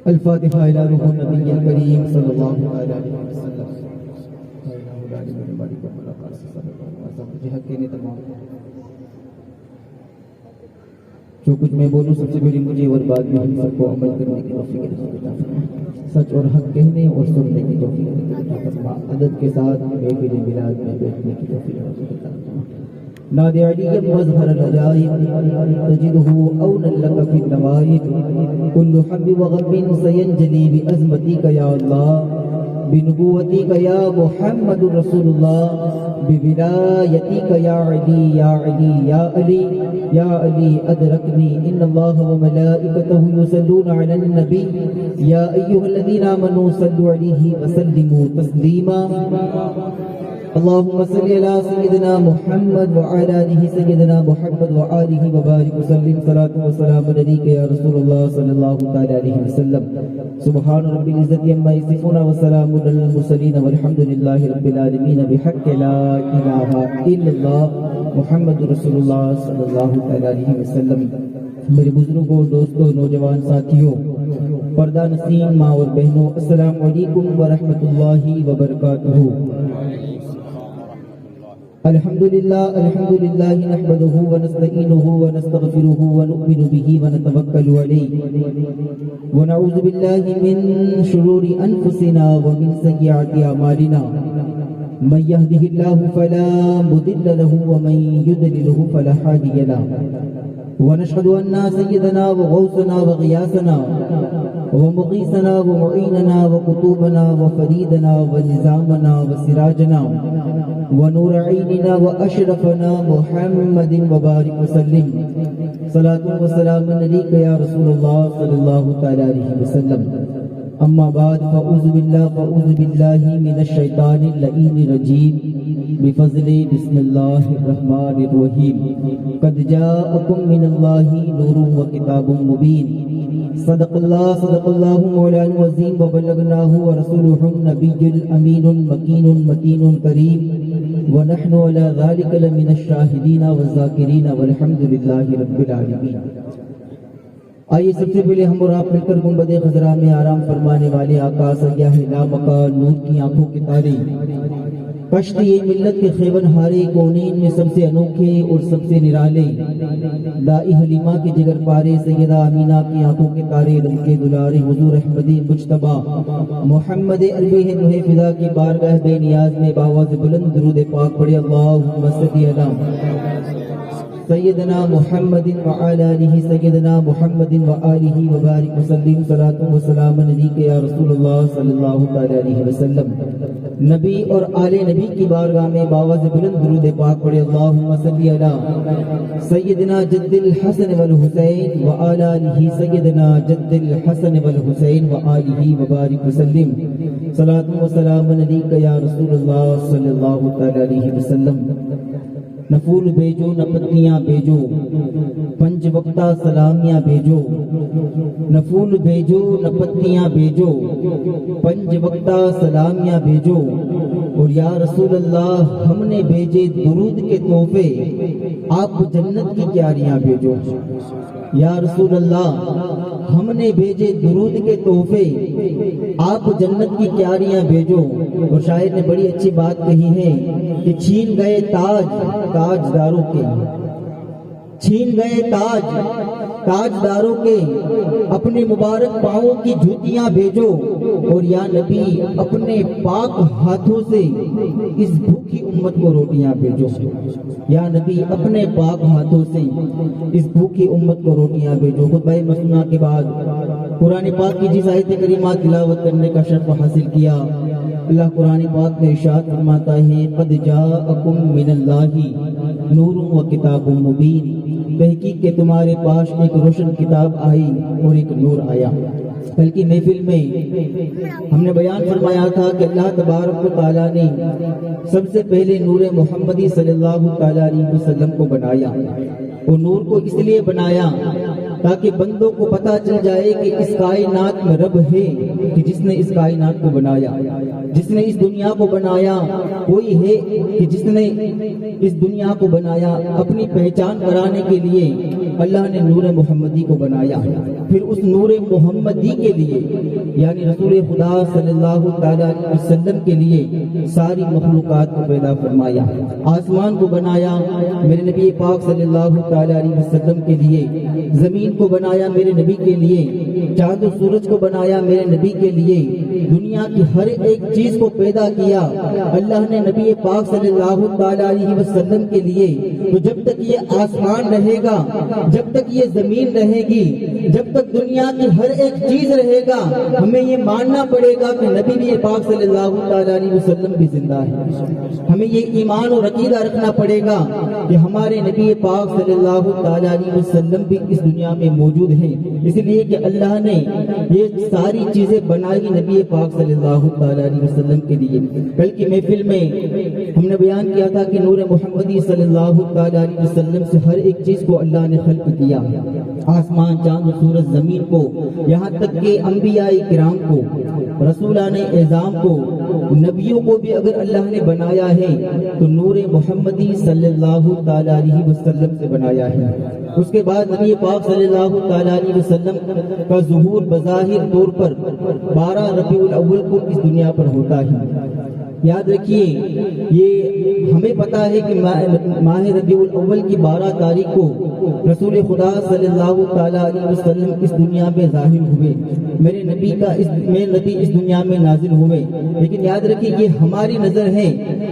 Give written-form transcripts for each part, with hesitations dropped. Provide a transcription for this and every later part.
الفاتحة إلى روح النبي الكريم صلى الله عليه وسلم. جو کچھ میں بولوں سب سے پہلے مجھے اور بعد میں ہم سب کو عمل کرنے کی توفیق عطا فرما. سچ اور حق کہنے اور سننے کی توفیق عطا فرما. عدد کے ساتھ محفل میلاد میں بیٹھنے کی توفیق عطا فرما. نادی علی مظہر العجائب تجدہ اونا لک فی النوائب کل حب وغم سینجلی بعظمتک یا اللہ بنبوتک یا محمد رسول اللہ بولایتک یا علی یا علی یا علی یا علی ادرکنی ان اللہ وملائکتہ یصلون علی النبی یا ایہا الذین آمنوا صلوا علیہ وسلموا تسلیما. اللهم صل على سيدنا محمد وعلى آله سيدنا محمد وآله وبارك وسلم. صلاة وسلام عليك يا رسول الله صلى الله عليه وسلم. سبحان رب العزة عما يصفون وسلام على المرسلين والحمد لله رب العالمين بحق لا إله إلا الله محمد رسول الله صلى الله عليه وسلم. میرے بزرگوں، دوستوں، نوجوان ساتھیوں، پردہ نشین ماں اور بہنوں، السلام علیکم ورحمۃ اللہ وبرکاتہ. الحمدللہ نحمده ونستعینه ونستغفره ونؤمن به ونتوکل علیہ ونعوذ باللہ من شرور انفسنا ومن سیئات اعمالنا من یهده اللہ فلا مضل له ومن یضلل فلا ہادی له ونشهد ان سیدنا وغوثنا وغیاثنا ومغیثنا ومعیننا وقطوبنا وفریدنا ونظامنا وسراجنا ونور عیننا واشرفنا محمد وبارک وسلم. صلاۃ وسلام علیک یا رسول اللہ صلی اللہ تعالی علیہ وسلم. اما بعد فاعوذ باللہ من الشیطان اللعین الرجیم بفضل بسم اللہ الرحمن الرحیم. قد جاءکم من اللہ نور وکتاب مبین. صدق اللہ مولانا العظیم وبلغناہ ورسولہ النبی الامین المکین متین کریم ونحن على ذلك لمن الشاہدین والذاکرین والحمد للہ رب العالمین. آئیے سب سے پہلے ہم اور آپ مل کر گنبد خضرا میں آرام فرمانے والے آقا سیاہ لامکان نور کی آنکھوں کے تارے کشتی ملت کے خیون ہارے کونین میں سب سے انوکھے اور سب سے نرالے دائی حلیمہ کے جگر پارے سیدہ آمینہ کی آنکھوں کے تارے رنگ کے دلارے حضور احمد مجتبی محمد عربی نوح فضا کی بارگاہ بے نیاز میں باواز بلند درود پاک پڑھے. اللہم صلی علی سیدنا محمد وعلی آلہ سیدنا محمد وآلہ وبارک وسلم. صلاۃ وسلام علیک یا رسول اللہ صلی اللہ علیہ وسلم. نبی اور آل نبی کی بارگاہ میں باواز بلند درود پاک پڑھے. اللہم صلی علی سیدنا جد الحسن والحسین وعلی آلہ سیدنا جد الحسن والحسین وآلہ وبارک وسلم. صلاۃ وسلام علیک یا رسول اللہ صلی اللہ علیہ وسلم. نہ پھول بھیجو نہ پتیاں بھیجو پنج وقتہ سلامیاں بھیجو. نہ پھول بھیجو نہ پتیاں بھیجو پنج وقتہ سلامیاں بھیجو. اور یا رسول اللہ ہم نے بھیجے درود کے تحفے آپ جنت کی کیاریاں بھیجو. یا رسول اللہ ہم نے بھیجے درود کے تحفے آپ جنت کی کیاریاں بھیجو. اور شاعر نے بڑی اچھی بات کہی ہے کہ چھین گئے تاجداروں کے، چھین گئے تاجداروں کے اپنے مبارک پاؤں کی جوتیاں بھیجو. اور یا نبی اپنے پاک ہاتھوں سے اس بھوکی امت کو روٹیاں بھیجو. یا نبی اپنے پاک ہاتھوں سے اس بھوکی امت کو روٹیاں بھیجو. خطبہ مسنونہ کے بعد قرآن پاک کی جس آیت کریمہ تلاوت کرنے کا شرف حاصل کیا، اللہ قرآن پاک میں ارشاد فرماتا ہے قد جاءکم من اللہ نور و کتاب مبین. تحقیق کہ تمہارے پاس ایک روشن کتاب آئی اور ایک نور آیا. کل کی محفل میں ہم نے بیان فرمایا تھا کہ اللہ تبارک و تعالیٰ نے سب سے پہلے نور محمدی صلی اللہ تعالیٰ علیہ وسلم کو بنایا. اور نور کو اس لیے بنایا تاکہ بندوں کو پتہ چل جائے کہ اس کائنات میں رب ہے کہ جس نے اس کائنات کو بنایا، جس نے اس دنیا کو بنایا، کوئی ہے کہ جس نے اس دنیا کو بنایا۔ اپنی پہچان کرانے کے لیے اللہ نے نور محمدی کو بنایا، پھر اس نور محمدی کے لیے یعنی رسول خدا صلی اللہ تعالی علیہ وسلم کے لیے ساری مخلوقات کو پیدا فرمایا۔ آسمان کو بنایا میرے نبی پاک صلی اللہ تعالی علیہ وسلم کے لیے، زمین کو بنایا میرے نبی کے لیے، چاند و سورج کو بنایا میرے نبی کے لیے، دنیا کی ہر ایک چیز کو پیدا کیا اللہ نے نبی پاک صلی اللہ تعالی علیہ وسلم کے لیے۔ تو جب تک یہ آسمان رہے گا، جب تک یہ زمین رہے گی، جب تک دنیا کی ہر ایک چیز رہے گا، ہمیں یہ ماننا پڑے گا کہ نبی پاک صلی اللہ تعالی علیہ وسلم بھی زندہ ہے۔ ہمیں یہ ایمان اور عقیدہ رکھنا پڑے گا کہ ہمارے نبی پاک صلی اللہ تعالی علیہ وسلم بھی اس دنیا میں موجود ہیں، اس لیے کہ اللہ نے یہ ساری چیزیں بنائی نبی پاک صلی اللہ تعالی علیہ وسلم کے لیے۔ کل کی محفل میں ہم نے بیان کیا تھا کہ نور محمدی صلی اللہ تعالی علیہ وسلم سے ہر ایک چیز کو اللہ نے خلق کیا، آسمان، چاند و سورج، زمین کو، یہاں تک کہ انبیاء کرام کو، رسولان اعظام کو، نبیوں کو بھی اگر اللہ نے بنایا ہے تو نور محمدی صلی اللہ تعالی علیہ وسلم سے بنایا ہے۔ اس کے بعد نبی پاک صلی اللہ تعالی علیہ وسلم کا ظہور بظاہر طور پر 12 ربیع الاول کو اس دنیا پر ہوتا ہے۔ یاد رکھیے، یہ ہمیں پتا ہے کہ ماہ ربیع الاول کی 12 تاریخ کو رسول خدا صلی اللہ تعالی علیہ وسلم اس دنیا میں ظاہر ہوئے، میرے نبی اس دنیا میں نازل ہوئے۔ لیکن یاد رکھیے یہ ہماری نظر ہے،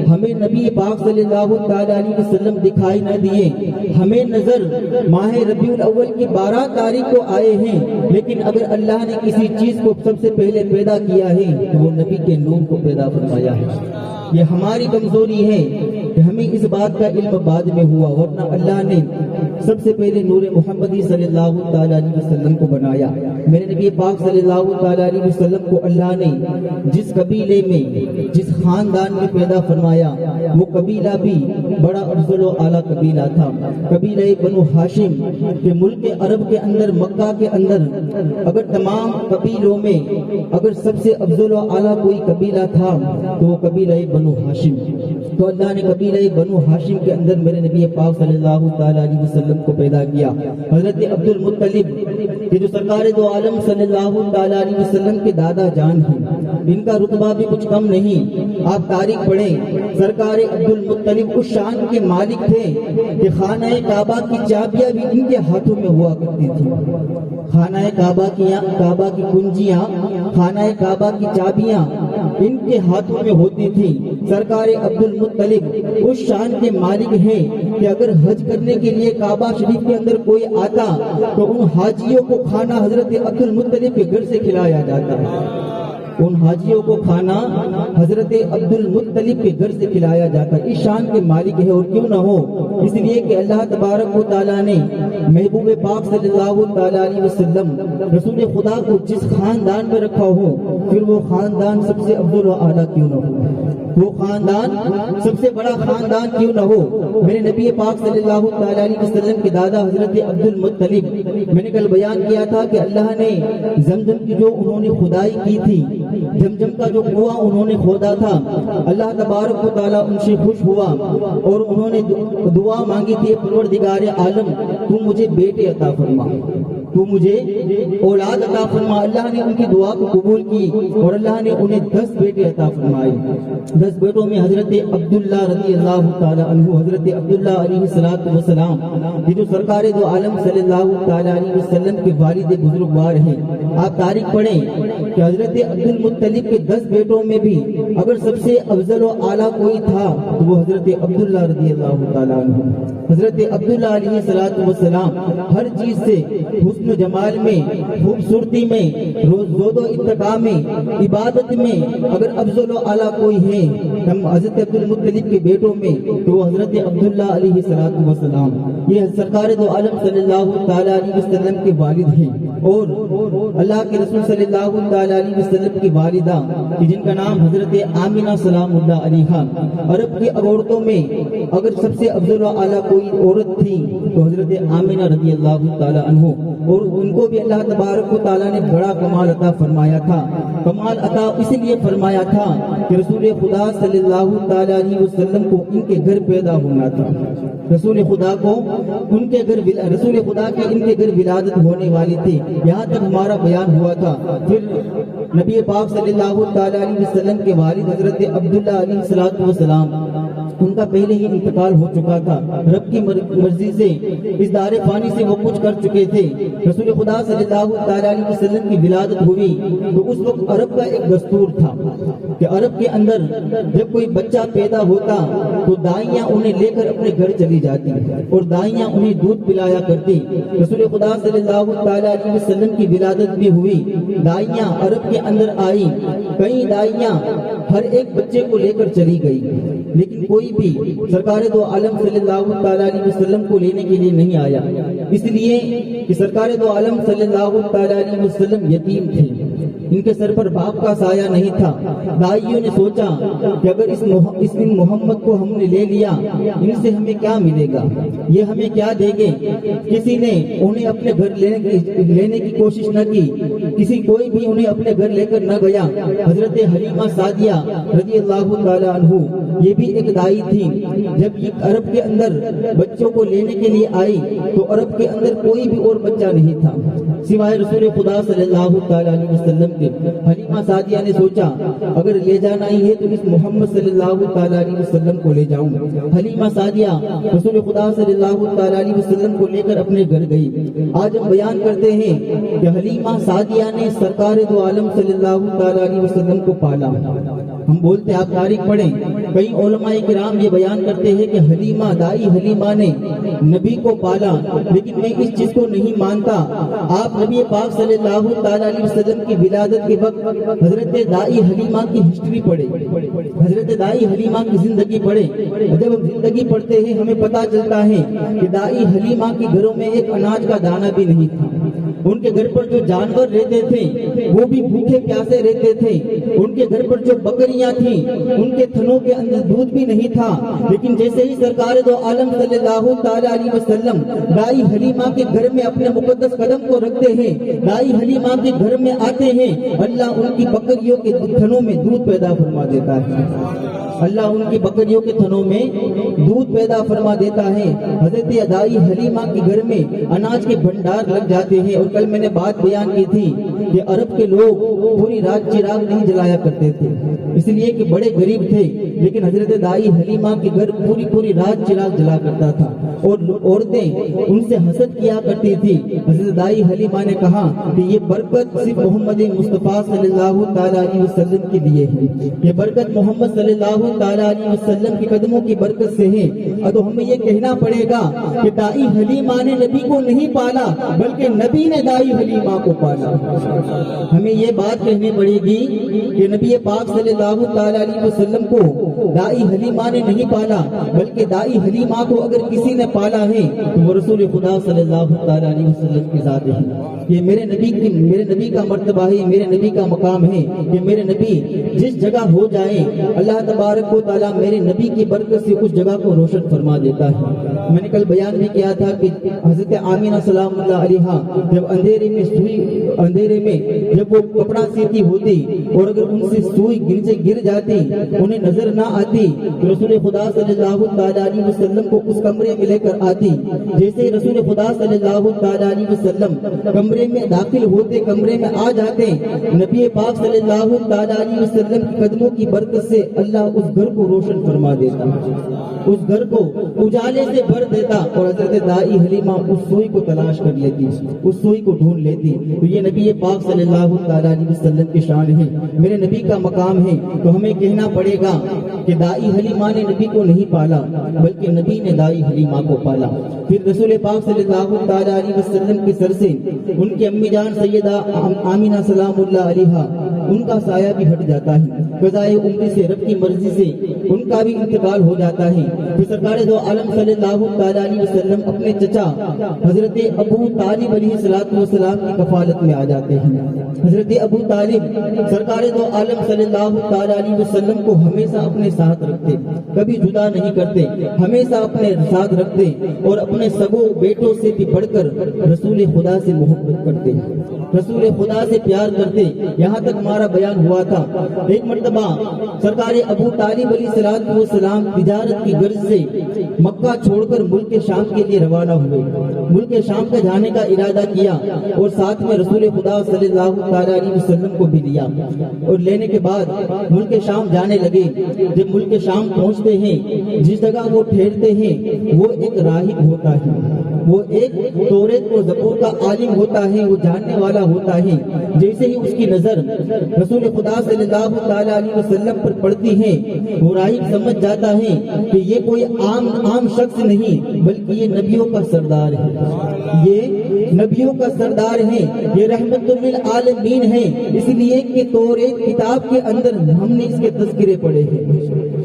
ہمیں نبی پاک صلی اللہ تعالی علیہ وسلم دکھائی نہ دیے، ہمیں نظر ماہ ربیع الاول کی 12 تاریخ کو آئے ہیں، لیکن اگر اللہ نے کسی چیز کو سب سے پہلے پیدا کیا ہے تو وہ نبی کے نور کو پیدا فرمایا ہے۔ یہ ہماری کمزوری ہے کہ ہمیں اس بات کا علم بعد میں ہوا، ورنہ اللہ نے سب سے پہلے نور محمدی صلی اللہ تعالی علیہ وسلم کو بنایا۔ میرے نبی پاک صلی اللہ تعالی علیہ وسلم کو اللہ نے جس قبیلے میں، جس خاندان میں پیدا فرمایا، وہ قبیلہ بھی بڑا افضل و اعلیٰ قبیلہ تھا، قبیلہ بنو ہاشم کہ ملک عرب کے اندر، مکہ کے اندر اگر تمام قبیلوں میں اگر سب سے افضل و اعلیٰ کوئی قبیلہ تھا تو وہ قبیلہ بنو ہاشم۔ تو اللہ نے قبیلہ بنو ہاشم کے اندر میرے نبی پاک صلی اللہ تعالی علیہ وسلم کو پیدا کیا۔ حضرت عبد المطلب کہ جو سرکار دو عالم صلی اللہ تعالی علیہ وسلم کے دادا جان ہیں، ان کا رتبہ بھی کچھ کم نہیں۔ آپ تاریخ پڑھیں، سرکار عبد المطلب اس شان کے مالک تھے کہ خانہ کعبہ کی چابیاں بھی ان کے ہاتھوں میں ہوا کرتی تھی۔ خانہ کعبہ کی کنجیاں، خانہ کعبہ کی چابیاں ان کے ہاتھوں میں ہوتی تھی۔ سرکار عبد المطلب اس شان کے مالک ہیں کہ اگر حج کرنے کے لیے کعبہ شریف کے اندر کوئی آتا تو ان حاجیوں کو کھانا حضرت عبد المطلب کے گھر سے کھلایا جاتا، ان حاجیوں کو کھانا حضرت عبد المطلب کے گھر سے کھلایا جاتا۔ اس شان کے مالک ہے، اور کیوں نہ ہو، اس لیے کہ اللہ تبارک و تعالیٰ نے محبوب پاک صلی اللہ تعالی علیہ وسلم رسول خدا کو جس خاندان میں رکھا ہو، پھر وہ خاندان سب سے افضل و اعلیٰ کیوں نہ ہو، وہ خاندان سب سے بڑا خاندان کیوں نہ ہو۔ میرے نبی پاک صلی اللہ تعالی علیہ وسلم کے دادا حضرت عبد المطلب، میں نے کل بیان کیا تھا کہ اللہ نے زمزم کی جو انہوں نے کھدائی کی تھی، زمزم کا جو کنواں انہوں نے کھودا تھا، اللہ تبارک و تعالیٰ ان سے خوش ہوا اور انہوں نے دعا مانگی تھی، پروردگار عالم تو مجھے بیٹے عطا فرما، تو مجھے اولاد عطا فرما۔ اللہ نے ان کی دعا کو قبول کی اور اللہ نے انہیں 10 بیٹے عطا فرمائے۔ 10 بیٹوں میں حضرت عبداللہ رضی اللہ تعالی عنہ، حضرت عبداللہ علیہ السلام یہ جو سرکار دو عالم صلی اللہ تعالی علیہ وسلم کے والد بزرگوار ہیں۔ آپ تاریخ پڑھیں کہ حضرت عبد المطلب کے 10 بیٹوں میں بھی اگر سب سے افضل و اعلیٰ کوئی تھا تو وہ حضرت عبداللہ رضی اللہ تعالی عنہ۔ حضرت عبداللہ علیہ السلام ہر چیز سے حسن و جمال میں، خوبصورتی میں، زود و اتقاء میں، عبادت میں اگر افضل و اعلیٰ کوئی ہے ہم حضرت عبد المطلب کے بیٹوں میں تو وہ حضرت عبداللہ علیہ السلام، یہ سرکار دو عالم صلی اللہ تعالی علیہ وسلم کے والد ہیں، اور اللہ کے رسول صلی اللہ تعالی علیہ وسلم کی والدہ جن کا نام حضرت آمینہ سلام اللہ علیہا۔ عرب کی عورتوں میں اگر سب سے افضل و اعلیٰ کوئی عورت تھی تو حضرت آمینہ رضی اللہ تعالی عنہ۔ اور ان کو بھی اللہ تبارک و تعالیٰ نے بڑا کمال عطا فرمایا تھا. کمال عطا اسی لیے فرمایا تھا کہ رسول خدا صلی اللہ تعالیٰ علیہ وسلم کو ان کے گھر پیدا ہونا تھا. رسول خدا کو ان کے گھر رسول خدا کے ان کے گھر ولادت ہونے والی تھی. یہاں تک ہمارا بیان ہوا تھا. پھر نبی پاک صلی اللہ تعالیٰ علیہ وسلم کے والد حضرت عبداللہ علیہ السلام ان کا پہلے ہی انتقال ہو چکا تھا. رب کی مرضی سے اس دار فانی سے وہ کچھ کر چکے تھے. رسول خدا صلی اللہ تعالیٰ علیہ وسلم کی ولادت ہوئی تو اس وقت عرب کا ایک دستور تھا کہ عرب کے اندر جب کوئی بچہ پیدا ہوتا تو دائیاں انہیں لے کر اپنے گھر چلی جاتی اور دائیاں انہیں دودھ پلایا کرتی. رسول خدا صلی اللہ تعالیٰ علیہ وسلم کی ولادت بھی ہوئی. دائیاں عرب کے اندر آئی. کئی دائیاں ہر ایک بچے کو لے کر چلی گئی لیکن کوئی بھی سرکار دو عالم صلی اللہ تعالیٰ علیہ وسلم کو لینے کے لیے نہیں آیا. اس لیے کہ سرکار دو عالم صلی اللہ تعالیٰ علیہ وسلم یتیم تھے. ان کے سر پر باپ کا سایہ نہیں تھا. دائیوں نے سوچا کہ اگر اس محمد کو ہم نے لے لیا ان سے ہمیں کیا ملے گا, یہ ہمیں کیا دیں گے. کسی نے انہیں اپنے گھر لینے کی کوشش نہ کی. کوئی بھی انہیں اپنے گھر لے کر نہ گیا. حضرت حلیمہ سعدیہ رضی اللہ تعالیٰ عنہ یہ بھی ایک دائی تھی. جب یہ عرب کے اندر بچوں کو لینے کے لیے آئی تو عرب کے اندر کوئی بھی اور بچہ نہیں تھا سوائے رسول خدا صلی اللہ تعالیٰ علیہ وسلم کے. حلیمہ سعدیہ نے سوچا اگر لے جانا ہی ہے تو اس محمد صلی اللہ تعالیٰ علیہ وسلم کو لے جاؤں. حلیمہ سعدیہ رسول خدا صلی اللہ تعالیٰ علیہ وسلم کو لے کر اپنے گھر گئی. آج ہم بیان کرتے ہیں کہ حلیمہ سعدیہ نے سرکار دو عالم صلی اللہ تعالیٰ علیہ وسلم کو پالا. ہم بولتے آپ تاریخ پڑھیں, کئی علماء کرام یہ بیان کرتے ہیں کہ حلیمہ دائی حلیمہ نے نبی کو پالا. لیکن میں اس چیز کو نہیں مانتا. آپ نبی پاک صلی اللہ تعالیٰ علیہ وسلم کی ولادت کے وقت حضرت دائی حلیمہ کی ہسٹری پڑھے, حضرت دائی حلیمہ کی زندگی پڑھے. جب ہم زندگی پڑھتے ہیں ہمیں پتا چلتا ہے کہ دائی حلیمہ کے گھروں میں ایک اناج کا دانہ بھی نہیں تھا. ان کے گھر پر جو جانور رہتے تھے وہ بھی بھوکے پیاسے رہتے تھے. ان کے گھر پر جو بکریاں تھیں ان کے تھنوں کے اندر دودھ بھی نہیں تھا. لیکن جیسے ہی سرکار دو عالم صلی اللہ تعالیٰ علیہ وسلم دائی حلیمہ کے گھر میں اپنے مقدس قدم کو رکھتے ہیں, دائی حلیمہ کے گھر میں آتے ہیں, اللہ ان کی بکریوں کے تھنوں میں دودھ پیدا فرما دیتا ہے. اللہ ان کی بکریوں کے تھنوں میں دودھ پیدا فرما دیتا ہے. حضرت دائی حلیمہ کے گھر میں اناج کے بھنڈار لگ جاتے ہیں. اور کل میں نے بات بیان کی تھی کہ عرب کے لوگ پوری رات چراغ نہیں جلایا کرتے تھے اس لیے کہ بڑے غریب تھے. لیکن حضرت دائی حلیمہ کے گھر پوری رات چراغ جلا کرتا تھا اور عورتیں ان سے حسد کیا کرتی تھی. حضرت دائی حلیمہ نے کہا کہ یہ برکت صرف محمد مصطفیٰ صلی اللہ تعالیٰ علیہ وسلم کے لیے ہے. یہ برکت محمد صلی اللہ تعالیٰ علیہ وسلم کے قدموں کی برکت سے ہے. تو ہمیں یہ کہنا پڑے گا کہ دائی حلیمہ نے نبی کو نہیں پالا بلکہ نبی نے دائی حلیمہ کو پالا. ہمیں یہ بات کہنی پڑے گی کہ نبی پاک صلی اللہ تعالیٰ علیہ وسلم کو دائی حلیمہ نے نہیں پالا بلکہ دائی حلیمہ کو اگر کسی نے پالا ہے تو وہ رسول خدا صلی اللہ تعالیٰ علیہ وسلم کی ذات ہے. یہ میرے نبی کا مرتبہ ہے, میرے نبی کا مقام ہے کہ میرے نبی جس جگہ ہو جائیں اللہ تبارک و تعالیٰ میرے نبی کی برکت سے اس جگہ کو روشن فرما دیتا ہے. میں نے کل بیان بھی کیا تھا کہ حضرت آمینہ سلام اللہ علیہا جب اندھیرے میں جب وہ کپڑا سیتی ہوتی اور اگر ان سے سوئی نیچے گر جاتی انہیں نظر نہ آتی تو رسول خدا صلی اللہ تعالیٰ علیہ وسلم کو اس کمرے میں لے کر آتی. جیسے رسول خدا صلی اللہ تعالیٰ علیہ وسلم کمرے میں داخل ہوتے, کمرے میں آ جاتے, نبی پاک صلی اللہ تعالیٰ علیہ وسلم کی قدموں کی برکت سے اللہ اس گھر کو روشن فرما دیتا, اس گھر کو اجالے سے بھر دیتا اور حضرت دائی حلیمہ اس سوئی کو تلاش کر لیتی, اس سوئی کو ڈھونڈ لیتی. تو یہ نبی پاک صلی اللہ تعالیٰ علیہ وسلم کی شان ہے, میرے نبی کا مقام ہے. تو ہمیں کہنا پڑے گا کہ دائی حلیمہ نے نبی کو نہیں پالا بلکہ نبی نے دائی حلیمہ کو پالا. پھر رسول پاک صلی اللہ تعالیٰ علیہ وسلم کے سر سے ان کی امی جان سیدہ آمینہ سلام اللہ علیہا ان کا سایہ بھی ہٹ جاتا ہے. قضائے عمر سے رب کی مرضی سے ان کا بھی انتقال ہو جاتا ہے. پھر سرکار دو عالم صلی اللہ تعالیٰ علیہ وسلم اپنے چچا حضرت ابو طالب علیہ السلام کی کفالت میں آ جاتے ہیں. حضرت ابو طالب سرکار دو عالم صلی اللہ تعالیٰ علیہ وسلم کو ہمیشہ اپنے ساتھ رکھتے، کبھی جدا نہیں کرتے، ہمیشہ اپنے ساتھ رکھتے اور اپنے سگوں بیٹوں سے بھی بڑھ کر رسول خدا سے محبت کرتے، رسول خدا سے پیار کرتے۔ یہاں تک ہمارا بیان ہوا تھا ایک مرتبہ سرکار ابو طالب علیہ السلام تجارت کی غرض سے مکہ چھوڑ کر ملک شام کے لیے روانہ ہوئے، ملک شام کا جانے کا ارادہ کیا اور ساتھ میں رسول خدا صلی اللہ علیہ وسلم کو بھی لیا، اور لینے کے بعد ملک شام جانے لگے۔ جب ملک شام پہنچتے ہیں، جس جگہ وہ ٹھہرتے ہیں وہ ایک راہب ہوتا ہے، وہ ایک توریت و زبور کا عالم ہوتا ہے، وہ جاننے والا ہوتا ہے۔ جیسے ہی اس کی نظر رسول خدا صلی اللہ علیہ وسلم پر پڑتی ہے، وہ راہب سمجھ جاتا ہے کہ یہ کوئی عام شخص نہیں بلکہ یہ نبیوں کا سردار ہے، یہ نبیوں کا سردار ہے، یہ رحمت للعالمین ہے، اس لیے کہ توریت کتاب کے اندر ہم نے اس کے تذکرے پڑھے ہیں،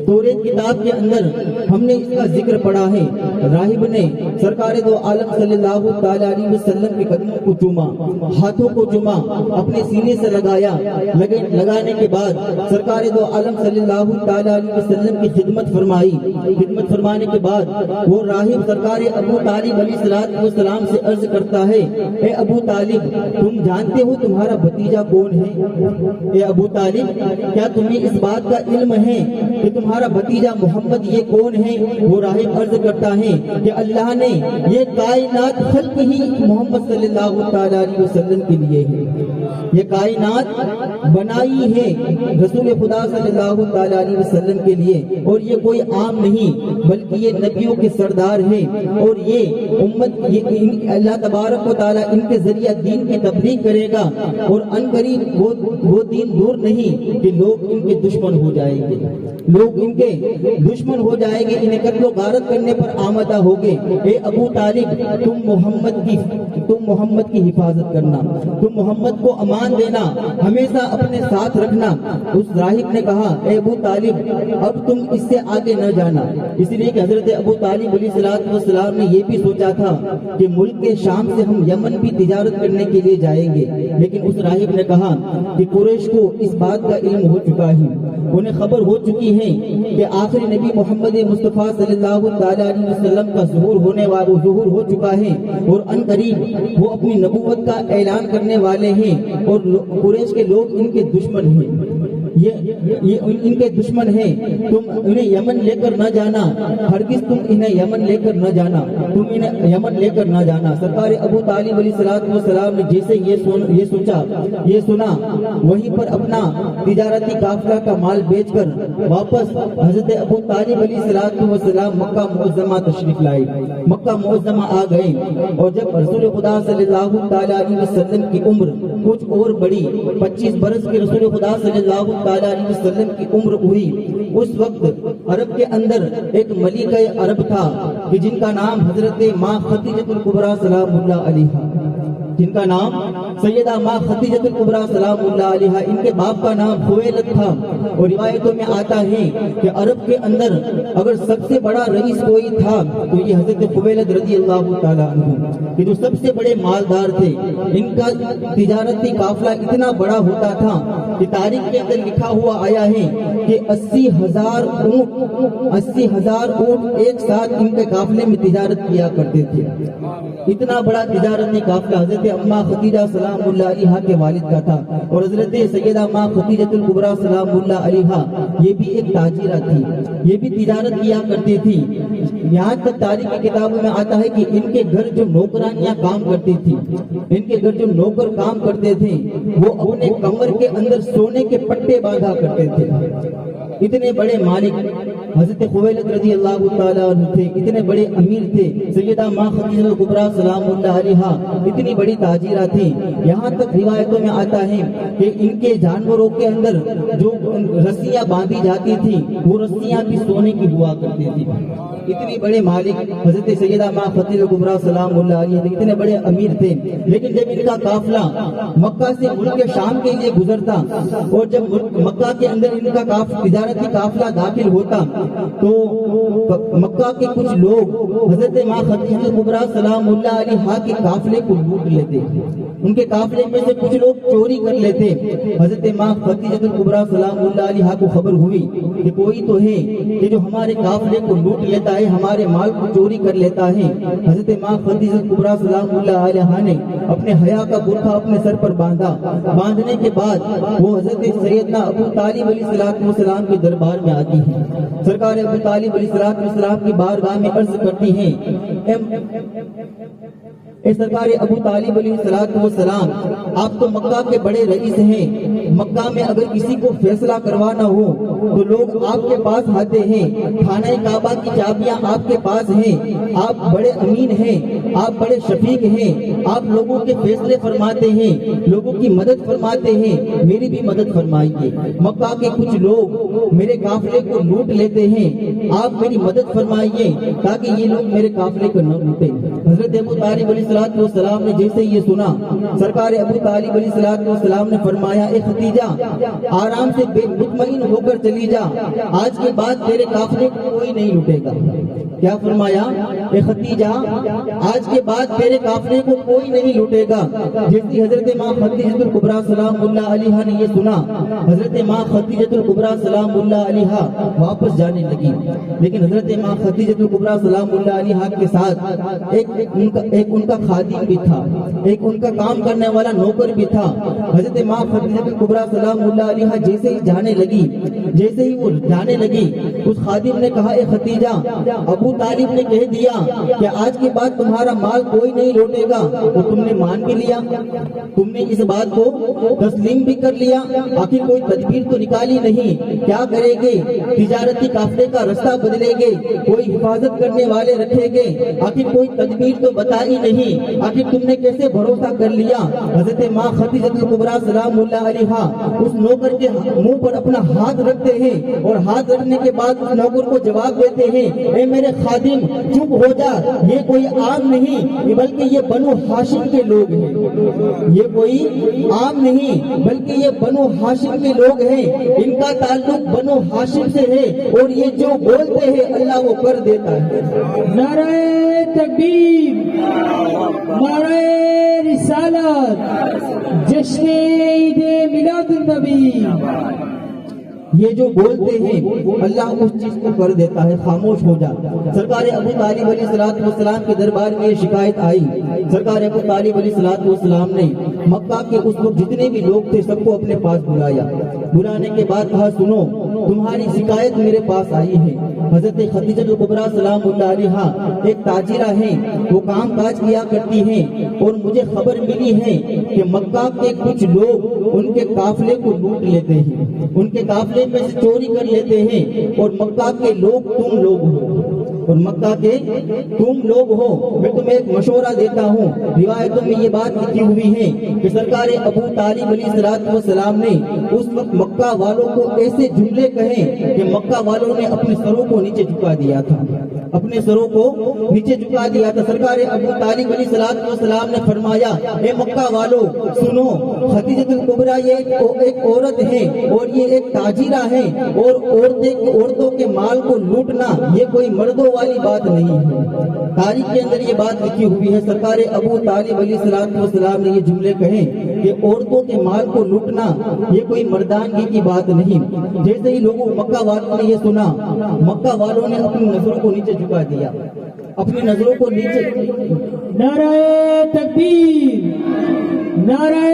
توریت کتاب کے اندر ہم نے اس کا ذکر پڑھا ہے۔ راہب نے سرکار دو عالم صلی اللہ علیہ وسلم کے قدموں کو چوما، ہاتھوں کو چوما، اپنے سینے سے لگایا، لگانے کے بعد سرکار دو عالم صلی اللہ علیہ وسلم کی خدمت فرمائی۔ خدمت فرمانے کے بعد وہ راہب سرکار ابو طالب علیہ السلام سے عرض کرتا ہے، اے ابو طالب، تم جانتے ہو تمہارا بھتیجا کون ہے؟ اے ابو طالب، کیا تمہیں اس بات کا علم ہے کہ تمہارا بھتیجا محمد یہ کون ہے؟ وہ راہب عرض کرتا ہے کہ اللہ نے یہ کائنات خلق ہی محمد صلی اللہ علیہ وسلم کے لیے ہے، یہ کائنات بنائی ہے رسول خدا صلی اللہ علیہ وسلم کے لیے، اور یہ کوئی عام نہیں بلکہ یہ نبیوں کے سردار ہیں، اور یہ امت اللہ تبارک و تعالیٰ ان کے ذریعہ دین کی تبلیغ کرے گا، اور ان قریب وہ دین دور نہیں کہ لوگ ان کے دشمن ہو جائیں گے، لوگ ان کے دشمن ہو جائیں گے، انہیں قتل و غارت کرنے پر آمادہ ہوگے۔ اے ابو طالب، تم محمد کی حفاظت کرنا، تم محمد کو امان دینا، ہمیشہ اپنے ساتھ رکھنا۔ اس راہب نے کہا، اے ابو طالب، اب تم اس سے آگے نہ جانا، اس لیے کہ حضرت ابو طالب علیہ السلام نے یہ بھی سوچا تھا کہ ملک کے شام سے ہم یمن بھی تجارت کرنے کے لیے جائیں گے، لیکن اس راہب نے کہا کہ قریش کو اس بات کا علم ہو چکا ہے، انہیں خبر ہو چکی ہے کہ آخری نبی محمد مصطفیٰ صلی اللہ علیہ وسلم کا ظہور ہو چکا ہے، اور ان قریب وہ اپنی نبوت کا اعلان کرنے والے ہیں، اور قریش کے لوگ ان کے دشمن ہیں، یہ ان کے دشمن ہیں۔ تم انہیں یمن لے کر نہ جانا، ہرگز تم انہیں یمن لے کر نہ جانا، تم انہیں یمن لے کر نہ جانا۔ سرکار ابو طالب علیہ السلام نے جیسے یہ سوچا، یہ سنا، وہیں پر اپنا تجارتی قافلہ کا مال بیچ کر واپس حضرت ابو طالب علیہ السلام مکہ معظمہ تشریف لائے، مکہ معظمہ آ گئے، اور جب رسول خدا صلی اللہ علیہ وسلم کی عمر کچھ اور بڑی، 25 برس کے رسول خدا صلی اللہ علیہ وسلم کی عمر ہوئی، اس وقت عرب کے اندر ایک ملکہ عرب تھا کہ جن کا نام حضرت ماں خدیجہ الکبریٰ سلام اللہ علیہا، جن کا نام سیدہ ماں خدیجہ الکبریٰ سلام اللہ علیہا، ان کے باپ کا نام خویلد تھا۔ اور روایتوں میں آتا ہے کہ عرب کے اندر اگر سب سے بڑا رئیس کوئی تھا تو یہ حضرت خویلد رضی اللہ تعالیٰ عنہ، کہ جو سب سے بڑے مالدار تھے۔ ان کا تجارتی قافلہ اتنا بڑا ہوتا تھا کہ تاریخ کے اندر لکھا ہوا آیا ہے کہ 80,000 اونٹ ایک ساتھ ان کے قافلے میں تجارت کیا کرتے تھے۔ اتنا بڑا تجارتی قافلہ حضرت اماں خدیجہ سلام اللہ علیہا کے والد کا تھا، اور حضرت سیدہ ماں خدیجہ الکبریٰ سلام اللہ علیہا یہ بھی ایک تاجرہ تھی، یہ بھی تجارت کیا کرتی تھی۔ یہاں تک تاریخ کی کتابوں میں آتا ہے کہ ان کے گھر جو نوکرانیاں کام کرتی تھی، ان کے گھر جو نوکر کام کرتے تھے، وہ اپنے کمر کے اندر سونے کے پٹے باندھا کرتے تھے۔ اتنے بڑے مالک حضرت خویلد رضی اللہ تعالیٰ عنہ تھے، اتنے بڑے امیر تھے۔ سیدہ ماں خدیجہ الکبریٰ سلام اللہ علیہا اتنی بڑی تاجرہ تھی، یہاں تک روایتوں میں آتا ہے کہ ان کے جانوروں کے اندر جو رسیاں باندھی جاتی تھی وہ رسیاں بھی سونے کی ہوا کرتی تھی۔ اتنے بڑے مالک حضرت سیدہ ماں خدیجہ الکبریٰ سلام اللہ علیہا اتنے بڑے امیر تھے، لیکن جب ان کا قافلہ مکہ سے ملک شام کے لیے گزرتا، اور جب مکہ کے اندر ان کا تجارت تجارتی قافلہ داخل ہوتا تو مکہ کے کچھ لوگ حضرت ماں خدیجہ کبریٰ سلام اللہ علیہا کے قافلے کو لوٹ لیتے، ان کے قافلے میں سے کچھ لوگ چوری کر لیتے۔ حضرت ماں خدیجہ کبریٰ سلام اللہ علیہا کو خبر ہوئی کہ کوئی تو ہے کہ جو ہمارے قافلے کو لوٹ لیتا ہے، ہمارے مال کو چوری کر لیتا ہے۔ حضرت ماں خدیجہ کبریٰ سلام اللہ علیہا نے اپنے حیا کا برقع اپنے سر پر باندھا، باندھنے کے بعد وہ حضرت سیدنا ابو طالب علیہ السلام کے دربار میں آتی ہیں۔ سرکار ابو طالب علیہ السلام کی بارگاہ میں عرض کرتی ہیں، اے سرکار ابو طالب علیہ السلام، آپ تو مکہ کے بڑے رئیس ہیں، مکہ میں اگر کسی کو فیصلہ کروانا ہو تو لوگ آپ کے پاس آتے ہیں، خانہ کعبہ کی چابیاں آپ کے پاس ہیں، آپ بڑے امین ہیں، آپ بڑے شفیق ہیں، آپ لوگوں کے فیصلے فرماتے ہیں، لوگوں کی مدد فرماتے ہیں، میری بھی مدد فرمائیے۔ مکہ کے کچھ لوگ میرے قافلے کو لوٹ لیتے ہیں، آپ میری مدد فرمائیے تاکہ یہ لوگ میرے قافلے کو نہ لوٹیں۔ حضرت ابو طالب علیہ السلام نے جیسے یہ سنا، سرکار ابو طالب علیہ السلام نے فرمایا، اے خدیجہ آرام سے بے مطمئن ہو کر چلی جا، آج کے بعد تیرے قافلے کو کوئی نہیں لوٹے گا۔ کیا فرمایا؟ اے خدیجہ آج کے بعد تیرے قافلے کو کوئی نہیں لوٹے گا۔ جیسی حضرت ماں خدیجہ کبریٰ سلام اللہ علیہا نے یہ سنا، حضرت ماں خدیجہ کبریٰ سلام اللہ علیہا واپس جانے لگی، لیکن حضرت ماں خدیجہ کبریٰ سلام اللہ علیہا کے ساتھ ایک ان کا خادم بھی تھا، ایک ان کا کام کرنے والا نوکر بھی تھا۔ حضرت ماں خدیجہ کبریٰ سلام اللہ علیہا جیسے ہی جانے لگی اس خادم نے کہا، اے خدیجہ ابو طالب نے کہہ دیا کہ آج کے بعد تمہارا مال کوئی نہیں لوٹے گا، تو تم نے مان بھی لیا، تم نے اس بات کو تسلیم بھی کر لیا، آخر کوئی تدبیر تو نکالی نہیں، کیا کرے گے؟ تجارتی قافلے کا رستہ بدلے گے، کوئی حفاظت کرنے والے رکھے گے، آخر کوئی تدبیر تو بتائی نہیں، آخر تم نے کیسے بھروسہ کر لیا؟ حضرت ماں خدیجہ کبریٰ سلام اللہ علیہا اس نوکر کے منہ پر اپنا ہاتھ رکھتے ہیں اور ہاتھ رکھنے کے بعد اس نوکر کو جواب دیتے ہیں، اے میرے خادم چپ ہو جا، یہ کوئی عام نہیں بلکہ یہ بنو ہاشم کے لوگ ہیں، یہ کوئی عام نہیں بلکہ یہ بنو ہاشم کے لوگ ہیں، ان کا تعلق بنو ہاشم سے ہے اور یہ جو بولتے ہیں اللہ وہ کر دیتا ہے۔ نعرہ تکبیر، نعرہ رسالت، جشن عید میلاد النبی۔ یہ جو بولتے ہیں اللہ اس چیز کو کر دیتا ہے، خاموش ہو جا۔ سرکار ابو طالب علیہ السلام کے دربار میں یہ شکایت آئی، سرکار ابو طالب علیہ السلام نے مکہ کے اس وقت جتنے بھی لوگ تھے سب کو اپنے پاس بلایا، بلانے کے بعد کہا، سنو تمہاری شکایت میرے پاس آئی ہے۔ حضرت خدیجہ کبریٰ سلام اللہ علیہا ایک تاجرہ ہیں، وہ کام کاج کیا کرتی ہیں اور مجھے خبر ملی ہے کہ مکہ کے کچھ لوگ ان کے قافلے کو لوٹ لیتے ہیں، ان کے قافلے میں سے چوری کر لیتے ہیں، اور مکہ کے لوگ تم لوگ ہو، اور مکہ کے تم لوگ ہو۔ میں تمہیں ایک مشورہ دیتا ہوں، روایتوں میں یہ بات لکھی ہوئی ہے کہ سرکار ابو طالب علیہ السلام نے اس وقت مکہ والوں کو ایسے جملے کہیں کہ مکہ والوں نے اپنے سروں کو نیچے جھکا دیا تھا، اپنے سروں کو نیچے جھکا دیا تھا۔ سرکار ابو طالب علیہ السلام نے فرمایا، اے مکہ والو سنو، خدیجہ کبریٰ یہ ایک عورت ہے اور یہ ایک تاجرہ ہے، اور عورتوں کے مال کو لوٹنا یہ کوئی مردوں والی بات نہیں ہے۔ تاریخ کے اندر یہ بات لکھی ہوئی ہے، سرکار ابو طالب علیہ السلام نے یہ جملے کہیں کہ عورتوں کے مال کو لوٹنا یہ کوئی مردانگی کی بات نہیں۔ جیسے ہی لوگوں مکہ والوں نے یہ سنا، مکہ والوں نے اپنی نظروں کو نیچے جھکا دیا، اپنی نظروں کو نیچے۔ نعرہ تکبیر، نعرہ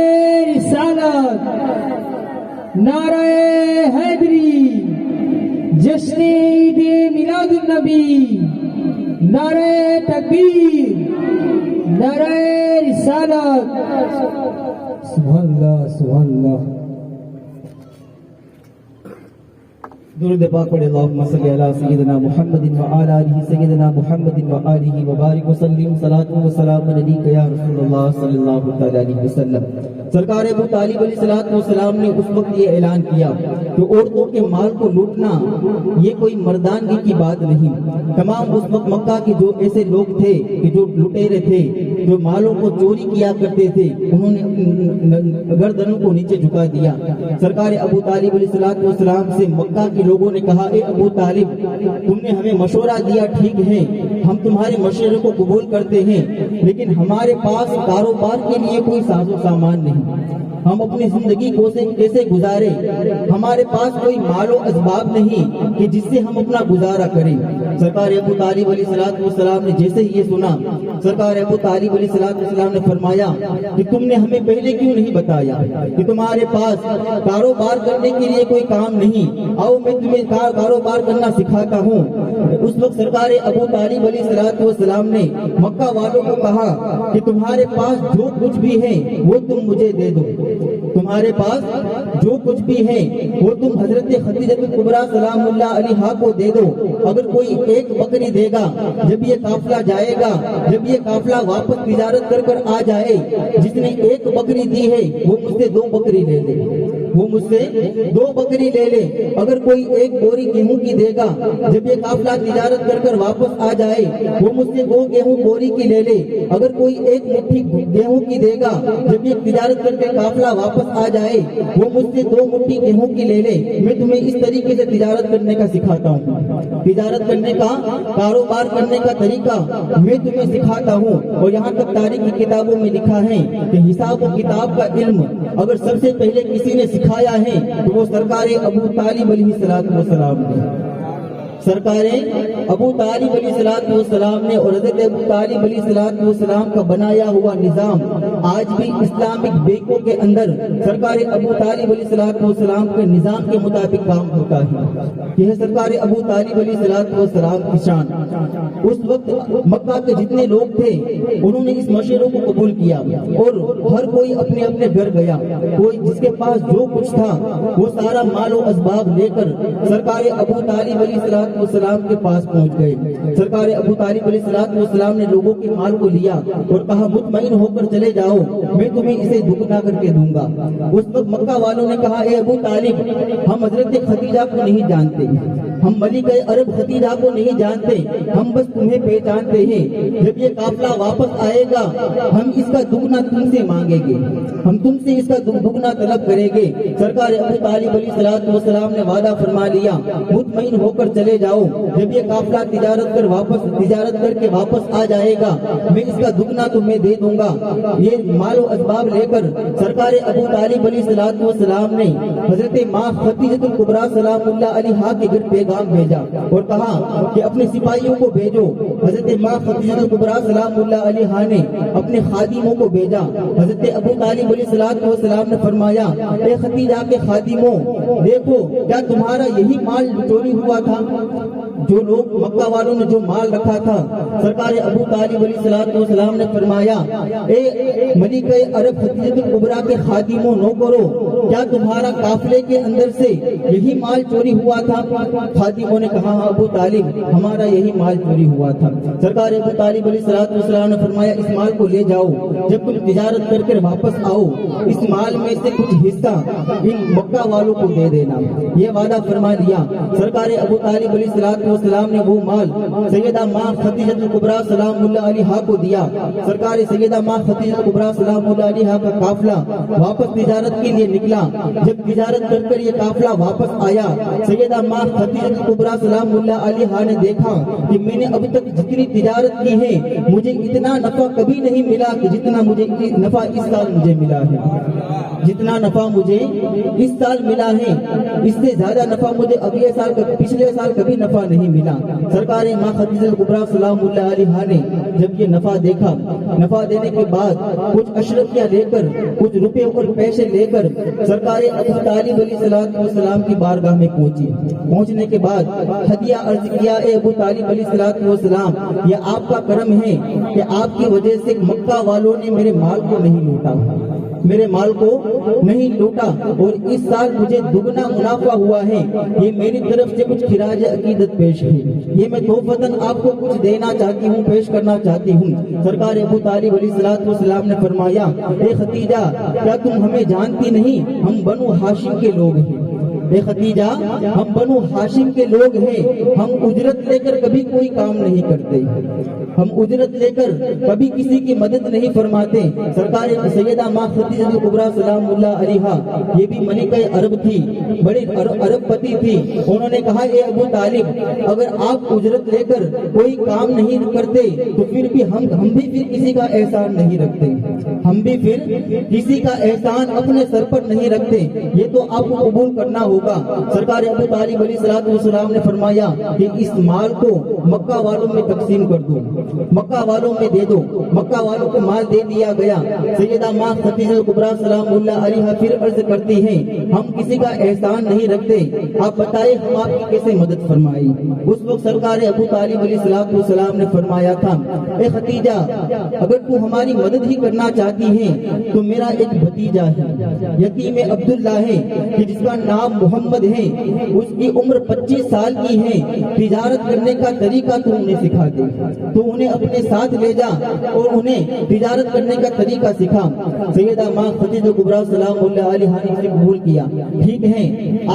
رسالت، نعرہ حیدری، جشن عید میلاد النبی، نعرہ تکبیر، نعرہ رسالت۔ سبحان اللہ، سبحان اللہ۔ درود پاک پڑھے، اللہم صلی علی سیدنا محمد وعلی آلہ سیدنا محمد وآلہ وبارک وسلم، صلاۃ و سلام علیک یا رسول اللہ صلی اللہ علیہ وسلم۔ سرکار ابو طالب علیہ السلام نے اس وقت یہ اعلان کیا کہ عورتوں کے مال کو لوٹنا یہ کوئی مردانگی کی بات نہیں۔ تمام اس وقت مکہ کے جو ایسے لوگ تھے کہ جو لٹیرے تھے، جو مالوں کو چوری کیا کرتے تھے، انہوں نے اپنی گردنوں کو نیچے جھکا دیا۔ سرکار ابو طالب علیہ السلام سے مکہ کے لوگوں نے کہا اے ابو طالب تم نے ہمیں مشورہ دیا ٹھیک ہے ہم تمہارے مشورے کو قبول کرتے ہیں لیکن ہمارے پاس کاروبار کے لیے کوئی ساز و سامان نہیں ہم اپنی زندگی کو کیسے گزارے ہمارے پاس کوئی مال و اسباب نہیں کہ جس سے ہم اپنا گزارا کریں سرکار ابو طالب علیہ السلام نے جیسے ہی یہ سنا سرکار ابو طالب علیہ السلام نے فرمایا کہ تم نے ہمیں پہلے کیوں نہیں بتایا کہ تمہارے پاس کاروبار کرنے کے لیے کوئی کام نہیں آؤ میں تمہیں کاروبار کرنا سکھاتا ہوں اس وقت سرکار ابو طالب علیہ السلام نے مکہ والوں کو کہا کہ تمہارے پاس جو کچھ بھی ہے وہ تم مجھے دے دو تمہارے پاس جو کچھ بھی ہے وہ تم حضرت خدیجہ کبریٰ سلام اللہ علیہا کو دے دو اگر کوئی ایک بکری دے گا جب یہ قافلہ جائے گا جب یہ قافلہ واپس تجارت کر آ جائے جس نے ایک بکری دی ہے وہ مجھ سے 2 بکری لے لے وہ مجھ سے 2 بکری لے لے اگر کوئی ایک بوری گیہوں کی دے گا جب یہ قافلہ تجارت کر واپس آ جائے وہ مجھ سے 2 گیہوں بوری کی لے لے اگر کوئی ایک مٹھی گیہوں کی دے گا جب یہ تجارت کر کے قافلہ واپس آ جائے وہ مجھ سے 2 مٹھی گیہوں کی لے لے میں تمہیں اس طریقے سے تجارت کرنے کا سکھاتا ہوں تجارت کرنے کا کاروبار کرنے کا طریقہ میں تمہیں سکھاتا ہوں اور یہاں تک تاریخ کی کتابوں میں لکھا ہے کہ حساب و کتاب کا علم اگر سب سے پہلے کسی نے سکھایا ہے تو وہ سرکار ابو طالب علیہ السلام نے سرکار ابو طالب علیہ السلام نے اور حضرت ابو طالب علیہ السلام کا بنایا ہوا نظام آج بھی اسلامک بینکوں کے اندر سرکار ابو طالب علیہ السلام کے نظام کے مطابق کام ہوتا ہے یہ سرکار ابو طالب علیہ السلام کی شان اس وقت مکہ کے جتنے لوگ تھے انہوں نے اس مشورے کو قبول کیا اور ہر کوئی اپنے اپنے گھر گیا کوئی جس کے پاس جو کچھ تھا وہ سارا مال و اسباب لے کر سرکار ابو طالب علیہ السلام کے پاس پہنچ گئے سرکار ابو طالب علیہ السلام نے لوگوں کے مال کو لیا اور کہا مطمئن ہو کر چلے جاؤ میں تمہیں اسے دگنا کر کے دوں گا اس وقت مکہ والوں نے کہا اے ابو طالب ہم حضرت خدیجہ کو نہیں جانتے ہم ملکہ عرب خدیجہ کو نہیں جانتے ہم بس تمہیں پہچانتے ہیں جب یہ قافلہ واپس آئے گا ہم اس کا دگنا تم سے مانگیں گے ہم تم سے اس کا دگنا طلب کریں گے سرکار ابو طالب علیہ السلام نے وعدہ فرما لیا مطمئن ہو کر چلے جاؤ جب یہ قافلہ تجارت کر کے واپس آ جائے گا میں اس کا دگنا تمہیں دے دوں گا یہ مال و اسباب لے کر سرکار ابو طالب علیہ السلام نے حضرت ماں خدیجہ کبریٰ سلام اللہ علیہا کے گھر پیغام بھیجا اور کہا کہ اپنے سپاہیوں کو بھیجو حضرت ماں خدیجہ کبریٰ سلام اللہ علیہا نے اپنے خادموں کو بھیجا حضرت ابو طالب علیہ السلام نے فرمایا اے خدیجہ کے خادموں دیکھو کیا تمہارا یہی مال چوری ہوا تھا جو لوگ مکہ والوں نے جو مال رکھا تھا سرکار ابو طالب علیہ السلام نے فرمایا اے ملکہ عرب خدیجہ کبریٰ کے خادموں نوکروں کیا تمہارا قافلے کے اندر سے یہی مال چوری ہوا تھا خادموں نے کہا ابو طالب ہمارا یہی مال چوری ہوا تھا سرکار ابو طالب علیہ السلام نے فرمایا اس مال کو لے جاؤ جب تم تجارت کر کے واپس آؤ اس مال میں سے کچھ حصہ ان مکہ والوں کو دے دینا یہ وعدہ فرما لیا سرکار ابو طالب علیہ السلام نے وہ مال سیدہ ماں خدیجہ کبریٰ سلام اللہ علیہا کو دیا سرکار سیدہ ماں خدیجہ کبریٰ سلام اللہ علیہا کا قافلہ واپس تجارت کے لیے نکلا جب تجارت کر یہ قافلہ واپس آیا سیدہ ماں خدیجہ کبریٰ سلام اللہ علیہا نے دیکھا کہ میں نے ابھی تک جتنی تجارت کی ہے مجھے اتنا نفع کبھی نہیں ملا کہ جتنا مجھے نفع اس سال مجھے ملا ہے جتنا نفع مجھے اس سال ملا ہے اس سے زیادہ نفع مجھے اگلے سال پچھلے سال کبھی نفع نہیں ملا سرکار ماں خدیجہ کبریٰ سلام اللہ علیہا نے جب یہ نفع دیکھا نفع دینے کے بعد کچھ اشرفیاں لے کر کچھ روپے اور پیسے لے کر سرکار ابو طالب علیہ السلام کی بارگاہ میں پہنچنے کے بعد ہدیہ عرض کیا اے ابو طالب علیہ السلام یہ آپ کا کرم ہے کہ آپ کی وجہ سے مکہ والوں نے میرے مال کو نہیں لوٹا اور اس سال مجھے دگنا منافع ہوا ہے یہ میری طرف سے کچھ خراج عقیدت پیش ہے یہ میں تحفتاً آپ کو کچھ دینا چاہتی ہوں پیش کرنا چاہتی ہوں سرکار ابو طالب علیہ السلام نے فرمایا اے خدیجہ کیا تم ہمیں جانتی نہیں ہم بنو ہاشم کے لوگ ہیں اے خدیجہ ہم بنو ہاشم کے لوگ ہیں، ہم اجرت لے کر کبھی کوئی کام نہیں کرتے، ہم اجرت لے کر کبھی کسی کی مدد نہیں فرماتے۔ سرکار سیدہ ماں خدیجہ کبریٰ سلام اللہ علیہا یہ بھی ملکہ عرب تھی، بڑی عرب پتی تھی۔ انہوں نے کہا اے ابو طالب اگر آپ اجرت لے کر کوئی کام نہیں کرتے تو پھر بھی ہم بھی پھر کسی کا احسان نہیں رکھتے، ہم بھی پھر کسی کا احسان اپنے سر پر نہیں رکھتے، یہ تو آپ کو قبول کرنا ہوگا۔ سرکار ابو طالب علیہ السلام نے فرمایا کہ اس مال کو مکہ والوں میں تقسیم کر دو، مکہ والوں میں دے دو۔ مکہ والوں کو مال دے دیا گیا۔ سیدہ ماں خدیجہ کبریٰ سلام اللہ علیہا پھر عرض کرتی ہیں ہم کسی کا احسان نہیں رکھتے، آپ بتائیں ہم آپ کی کیسے مدد فرمائی۔ اس وقت سرکار ابو طالب علیہ السلام نے فرمایا تھا اے خدیجہ اگر تو ہماری مدد ہی کرنا چاہتی ہیں تو میرا ایک بھتیجا ہے، یتیم عبداللہ ہے کہ جس کا نام محمد ہے، اس کی عمر 25 سال کی ہے، تجارت کرنے کا طریقہ تو انہیں سکھا دے، تو انہیں اپنے ساتھ لے جا اور انہیں تجارت کرنے کا طریقہ سکھا۔ سیدہ ماں خدیجہ کبریٰ سلام اللہ علیہا نے اسے قبول کیا، ٹھیک ہے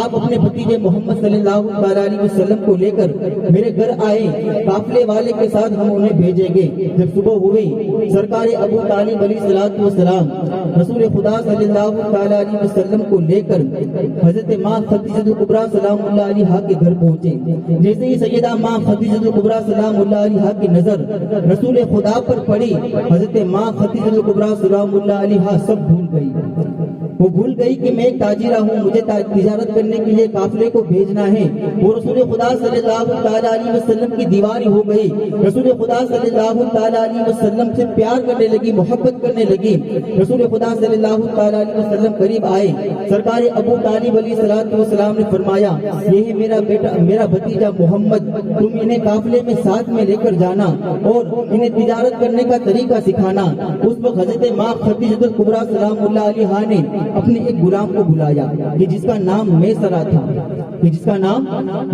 آپ اپنے بھتیجے محمد صلی اللہ علیہ وسلم کو لے کر میرے گھر آئے، قافلے والے کے ساتھ ہم انہیں بھیجیں گے۔ جب صبح ہوئی سرکار ابو طالب علیہ السلام رسول خدا صلی اللہ علیہ وسلم کو لے کر حضرت ماں خدیجہ کبریٰ سلام اللہ علیہا کے گھر پہنچے۔ جیسے ہی سیدہ ماں خدیجہ کبریٰ سلام اللہ علیہا کی نظر رسول خدا پر پڑی، حضرت ماں خدیجہ کبریٰ سلام اللہ علیہا سب بھول گئی، وہ بھول گئی کہ میں تاجرہ ہوں، مجھے تجارت کرنے کے لیے قافلے کو بھیجنا ہے۔ وہ رسول خدا صلی اللہ علیہ وسلم کی دیوانی ہو گئی، رسول خدا صلی اللہ علیہ وسلم سے پیار کرنے لگی، محبت کرنے لگی۔ رسول خدا صلی اللہ علیہ وسلم قریب آئے، سرکار ابو طالب علیہ السلام نے فرمایا یہ ہے میرا بیٹا، میرا بھتیجا محمد، تم انہیں قافلے میں ساتھ میں لے کر جانا اور انہیں تجارت کرنے کا طریقہ سکھانا۔ اس وقت حضرت ماں خدیجہ کبریٰ سلام اللہ علیہا نے اپنے ایک غلام کو بلایا کہ جس کا نام میسرہ تھا، کہ جس کا نام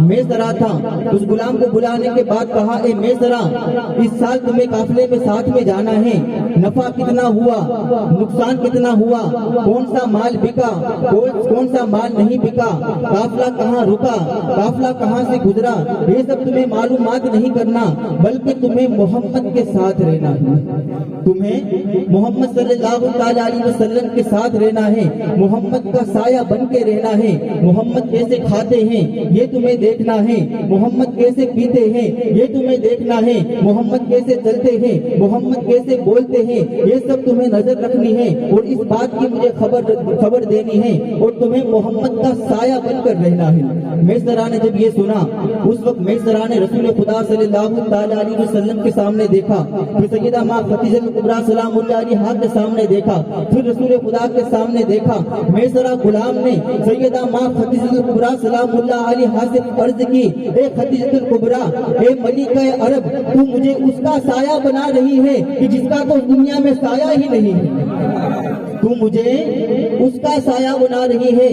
میسرہ تھا۔ اس غلام کو بلانے کے بعد کہا اے میسرہ اس سال تمہیں قافلے میں ساتھ میں جانا ہے، نفع کتنا ہوا، نقصان کتنا ہوا، کون سا مال بکا، کون سا مال نہیں بکا، قافلہ کہاں رکا، قافلہ کہاں سے گزرا، یہ سب تمہیں معلومات نہیں کرنا بلکہ تمہیں محمد کے ساتھ رہنا ہے، تمہیں محمد صلی اللہ علیہ وسلم کے ساتھ رہنا ہے، محمد کا سایہ بن کے رہنا ہے، محمد کیسے کھاتے ہیں یہ تمہیں دیکھنا ہے، محمد کیسے پیتے ہیں یہ تمہیں دیکھنا ہے، محمد کیسے چلتے ہیں، محمد کیسے بولتے ہیں یہ سب تمہیں نظر رکھنی ہے، اور اس بات کی مجھے خبر دینی ہے، اور تمہیں محمد کا سایہ بن کر رہنا ہے۔ میسرہ نے جب یہ سنا اس وقت میسرہ نے رسول خدا صلی اللہ علیہ وسلم کے سامنے دیکھا، پھر سیدہ ماں خدیجہ کبریٰ سلام اللہ علیہا کے سامنے دیکھا، پھر رسول خدا کے سامنے دیکھا۔ میسرہ غلام نے سیدہ ماں خدیجہ کبریٰ سلام اللہ علیہا سے عرض کی اے خدیجہ کبریٰ، اے ملکہ عرب، تو مجھے اس کا سایہ بنا رہی ہے کہ جس کا تو دنیا میں سایہ ہی نہیں ہے، تو مجھے اس کا سایہ بنا رہی ہے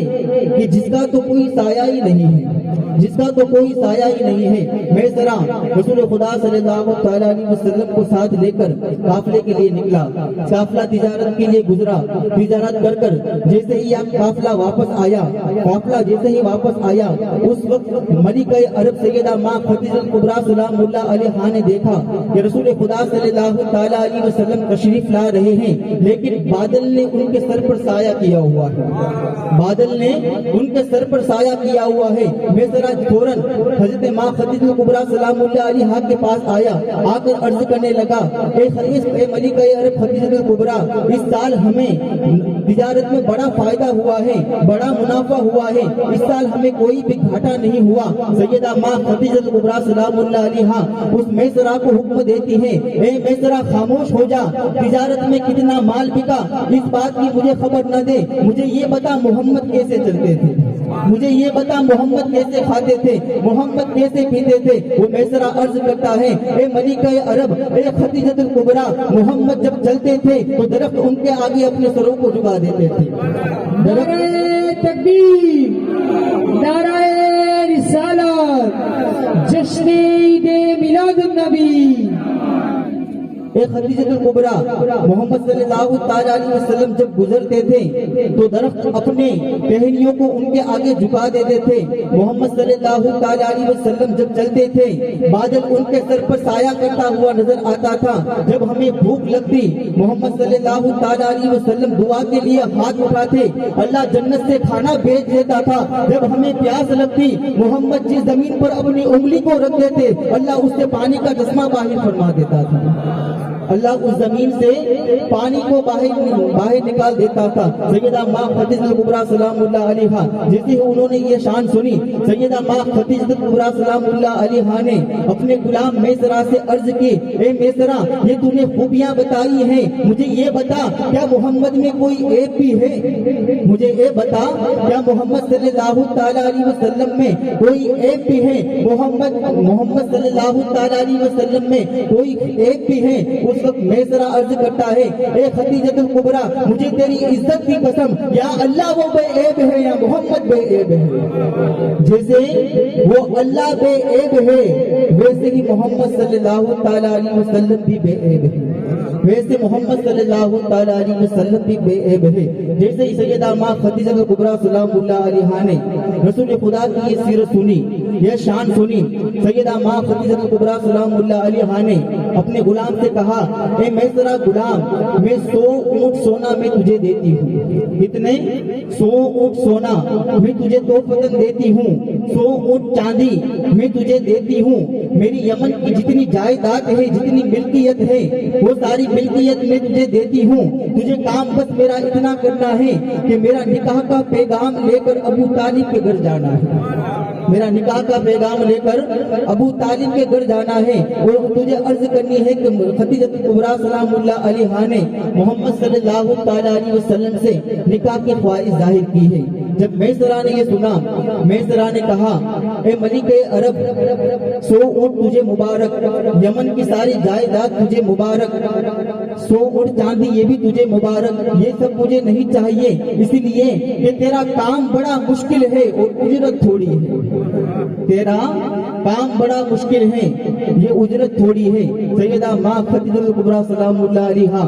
کہ جس کا تو کوئی سایہ ہی نہیں ہے، جس کا تو کوئی سایہ ہی نہیں ہے۔ میسرہ رسول خدا صلی اللہ علیہ وسلم کو ساتھ لے کر قافلے کے لیے نکلا، قافلہ تجارت کے لیے گزرا، تجارت کر کر جیسے ہی قافلہ واپس آیا، قافلہ جیسے ہی واپس آیا اس وقت ملکہ عرب سیدہ ماں خدیجہ کبریٰ سلام اللہ علیہا نے دیکھا کہ رسول خدا صلی اللہ علیہ وسلم تشریف لا رہے ہیں، لیکن بادل نے ان کے سر پر سایہ کیا ہوا ہے، بادل نے ان کے سر پر سایہ کیا ہوا ہے۔ میسرہ فوراً حضرت ماں خدیجہ کبریٰ سلام اللہ علیہا کے پاس آیا، آ کر عرض کرنے لگا اے ملکہ عرب خدیجہ کبریٰ، اس سال ہمیں تجارت میں بڑا فائدہ ہوا ہے، بڑا منافع ہوا ہے، اس سال ہمیں کوئی بھی گھاٹا نہیں ہوا۔ سیدہ ماں خدیجہ کبریٰ سلام اللہ علیہا اس میسرہ کو حکم دیتی ہے اے میسرہ خاموش ہو جا، تجارت میں کتنا مال بکا اس بات کی مجھے خبر نہ دے، مجھے یہ بتا محمد کیسے چلتے تھے، مجھے یہ بتا محمد کیسے کھاتے تھے، محمد کیسے پیتے تھے۔ وہ میسرہ عرض کرتا ہے اے ملکہ عرب، اے خدیجہ کبریٰ، محمد جب چلتے تھے تو درخت ان کے آگے اپنے سروں کو جھکا دیتے تھے۔ نعرہ تکبیر، نعرہ رسالت، جشن عید میلاد النبی۔ اے خدیجۃ الکبریٰ، محمد صلی اللہ تعالیٰ علیہ وسلم جب گزرتے تھے تو درخت اپنے ٹہنیوں کو ان کے آگے جھکا دیتے تھے۔ محمد صلی اللہ تعالیٰ علیہ وسلم جب چلتے تھے بادل ان کے سر پر سایہ کرتا ہوا نظر آتا تھا۔ جب ہمیں بھوک لگتی محمد صلی اللہ تعالیٰ علیہ وسلم دعا کے لیے ہاتھ اٹھاتے، اللہ جنت سے کھانا بھیج دیتا تھا۔ جب ہمیں پیاس لگتی محمد جس زمین پر اپنی انگلی کو رکھ دیتے، اللہ اس سے پانی کا چشمہ باہر فرما دیتا تھا۔ اللہ اس زمین سے پانی کو باہر نکال دیتا تھا۔ سیدہ ماں خدیجہ الکبریٰ سلام اللہ علیہا، جس ہی انہوں نے یہ شان سنی، سیدہ ماں خدیجہ الکبریٰ سلام اللہ علیہا نے اپنے غلام میسرہ سے عرض کی، اے میسرہ، یہ تو نے خوبیاں بتائی ہیں، مجھے یہ بتا کیا محمد میں کوئی عیب بھی ہے؟ مجھے یہ بتا کیا محمد صلی اللہ تعالیٰ علیہ وسلم میں کوئی عیب بھی ہے؟ محمد صلی اللہ تعالیٰ علیہ وسلم میں کوئی عیب بھی ہے؟ اس وقت میسرہ عرض کرتا ہے، اے خدیجۃ الکبریٰ، مجھے تیری عزت کی قسم، یا اللہ وہ بے عیب ہے یا محمد بے عیب ہے۔ جیسے وہ اللہ بے عیب ہے ویسے ہی محمد صلی اللہ تعالیٰ علیہ وسلم بھی بے عیب ہے، ویسے محمد صلی اللہ تعالیٰ علیہ وسلم بھی بے عیب ہے۔ جیسے ہی سیدہ ماں خدیجہ الکبریٰ سلام اللہ علیہا نے رسول خدا کی یہ سیرت سنی، یہ شان سنی، سیدہ ماں خدیجہ الکبریٰ سلام اللہ علیہا نے اپنے غلام سے کہا، اے میسرہ غلام، میں 100 اونٹ سونا میں تجھے دیتی ہوں۔ کتنے؟ 100 اونٹ سونا میں تجھے تحفتاً دیتی ہوں، 100 اونٹ چاندی میں تجھے دیتی ہوں۔ میری یمن کی جتنی جائیداد ہے، جتنی ملکیت ہے، وہ ساری ملکیت میں تجھے دیتی ہوں۔ تجھے کام بس میرا اتنا کرنا ہے کہ میرا نکاح کا پیغام لے کر ابو طالب کے گھر جانا ہے، میرا نکاح کا پیغام لے کر ابو طالب کے گھر جانا ہے، اور تجھے عرض کرنی ہے کہ خدیجہ الکبریٰ سلام اللہ علیہا نے محمد صلی اللہ تعالیٰ علیہ وسلم سے نکاح کی خواہش ظاہر کی ہے۔ جب میسرہ نے یہ سنا، میسرہ نے کہا، اے ملک عرب، 100 اونٹ تجھے مبارک، یمن کی ساری جائیداد تجھے مبارک، 100 اونٹ چاندی یہ بھی تجھے مبارک، یہ سب مجھے نہیں چاہیے، اس لیے کہ تیرا کام بڑا مشکل ہے اور اجرت تھوڑی ہے، تیرا کام بڑا مشکل ہے، یہ اجرت تھوڑی ہے۔ سیدہ ماں خدیجہ الکبریٰ سلام اللہ علیہا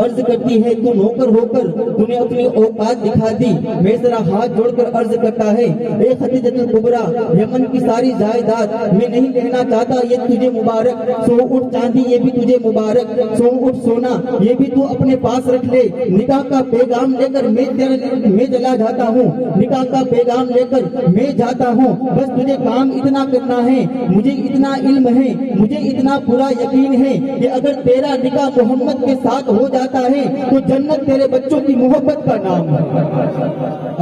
عرض کرتی ہے، تو نوکر ہو کر تو نے اپنی اوقات دکھا دی۔ میسرہ ہاتھ جوڑ کر عرض کرتا ہے، اے خدیجہ الکبریٰ، یمن کی ساری جائیداد میں نہیں لینا چاہتا، یہ تجھے مبارک، 100 اونٹ چاندی یہ بھی تجھے مبارک، 100 اونٹ سونا یہ بھی تو اپنے پاس رکھ لے، نکاح کا پیغام لے کر میں چلا جاتا ہوں، نکاح کا پیغام لے کر میں جاتا ہوں، بس تجھے کام اتنا کرنا ہے، مجھے اتنا علم ہے، مجھے اتنا پورا یقین ہے کہ اگر تیرا نکاح محمد کے ساتھ ہو جاتا ہے تو جنت تیرے بچوں کی محبت کا نام ہے۔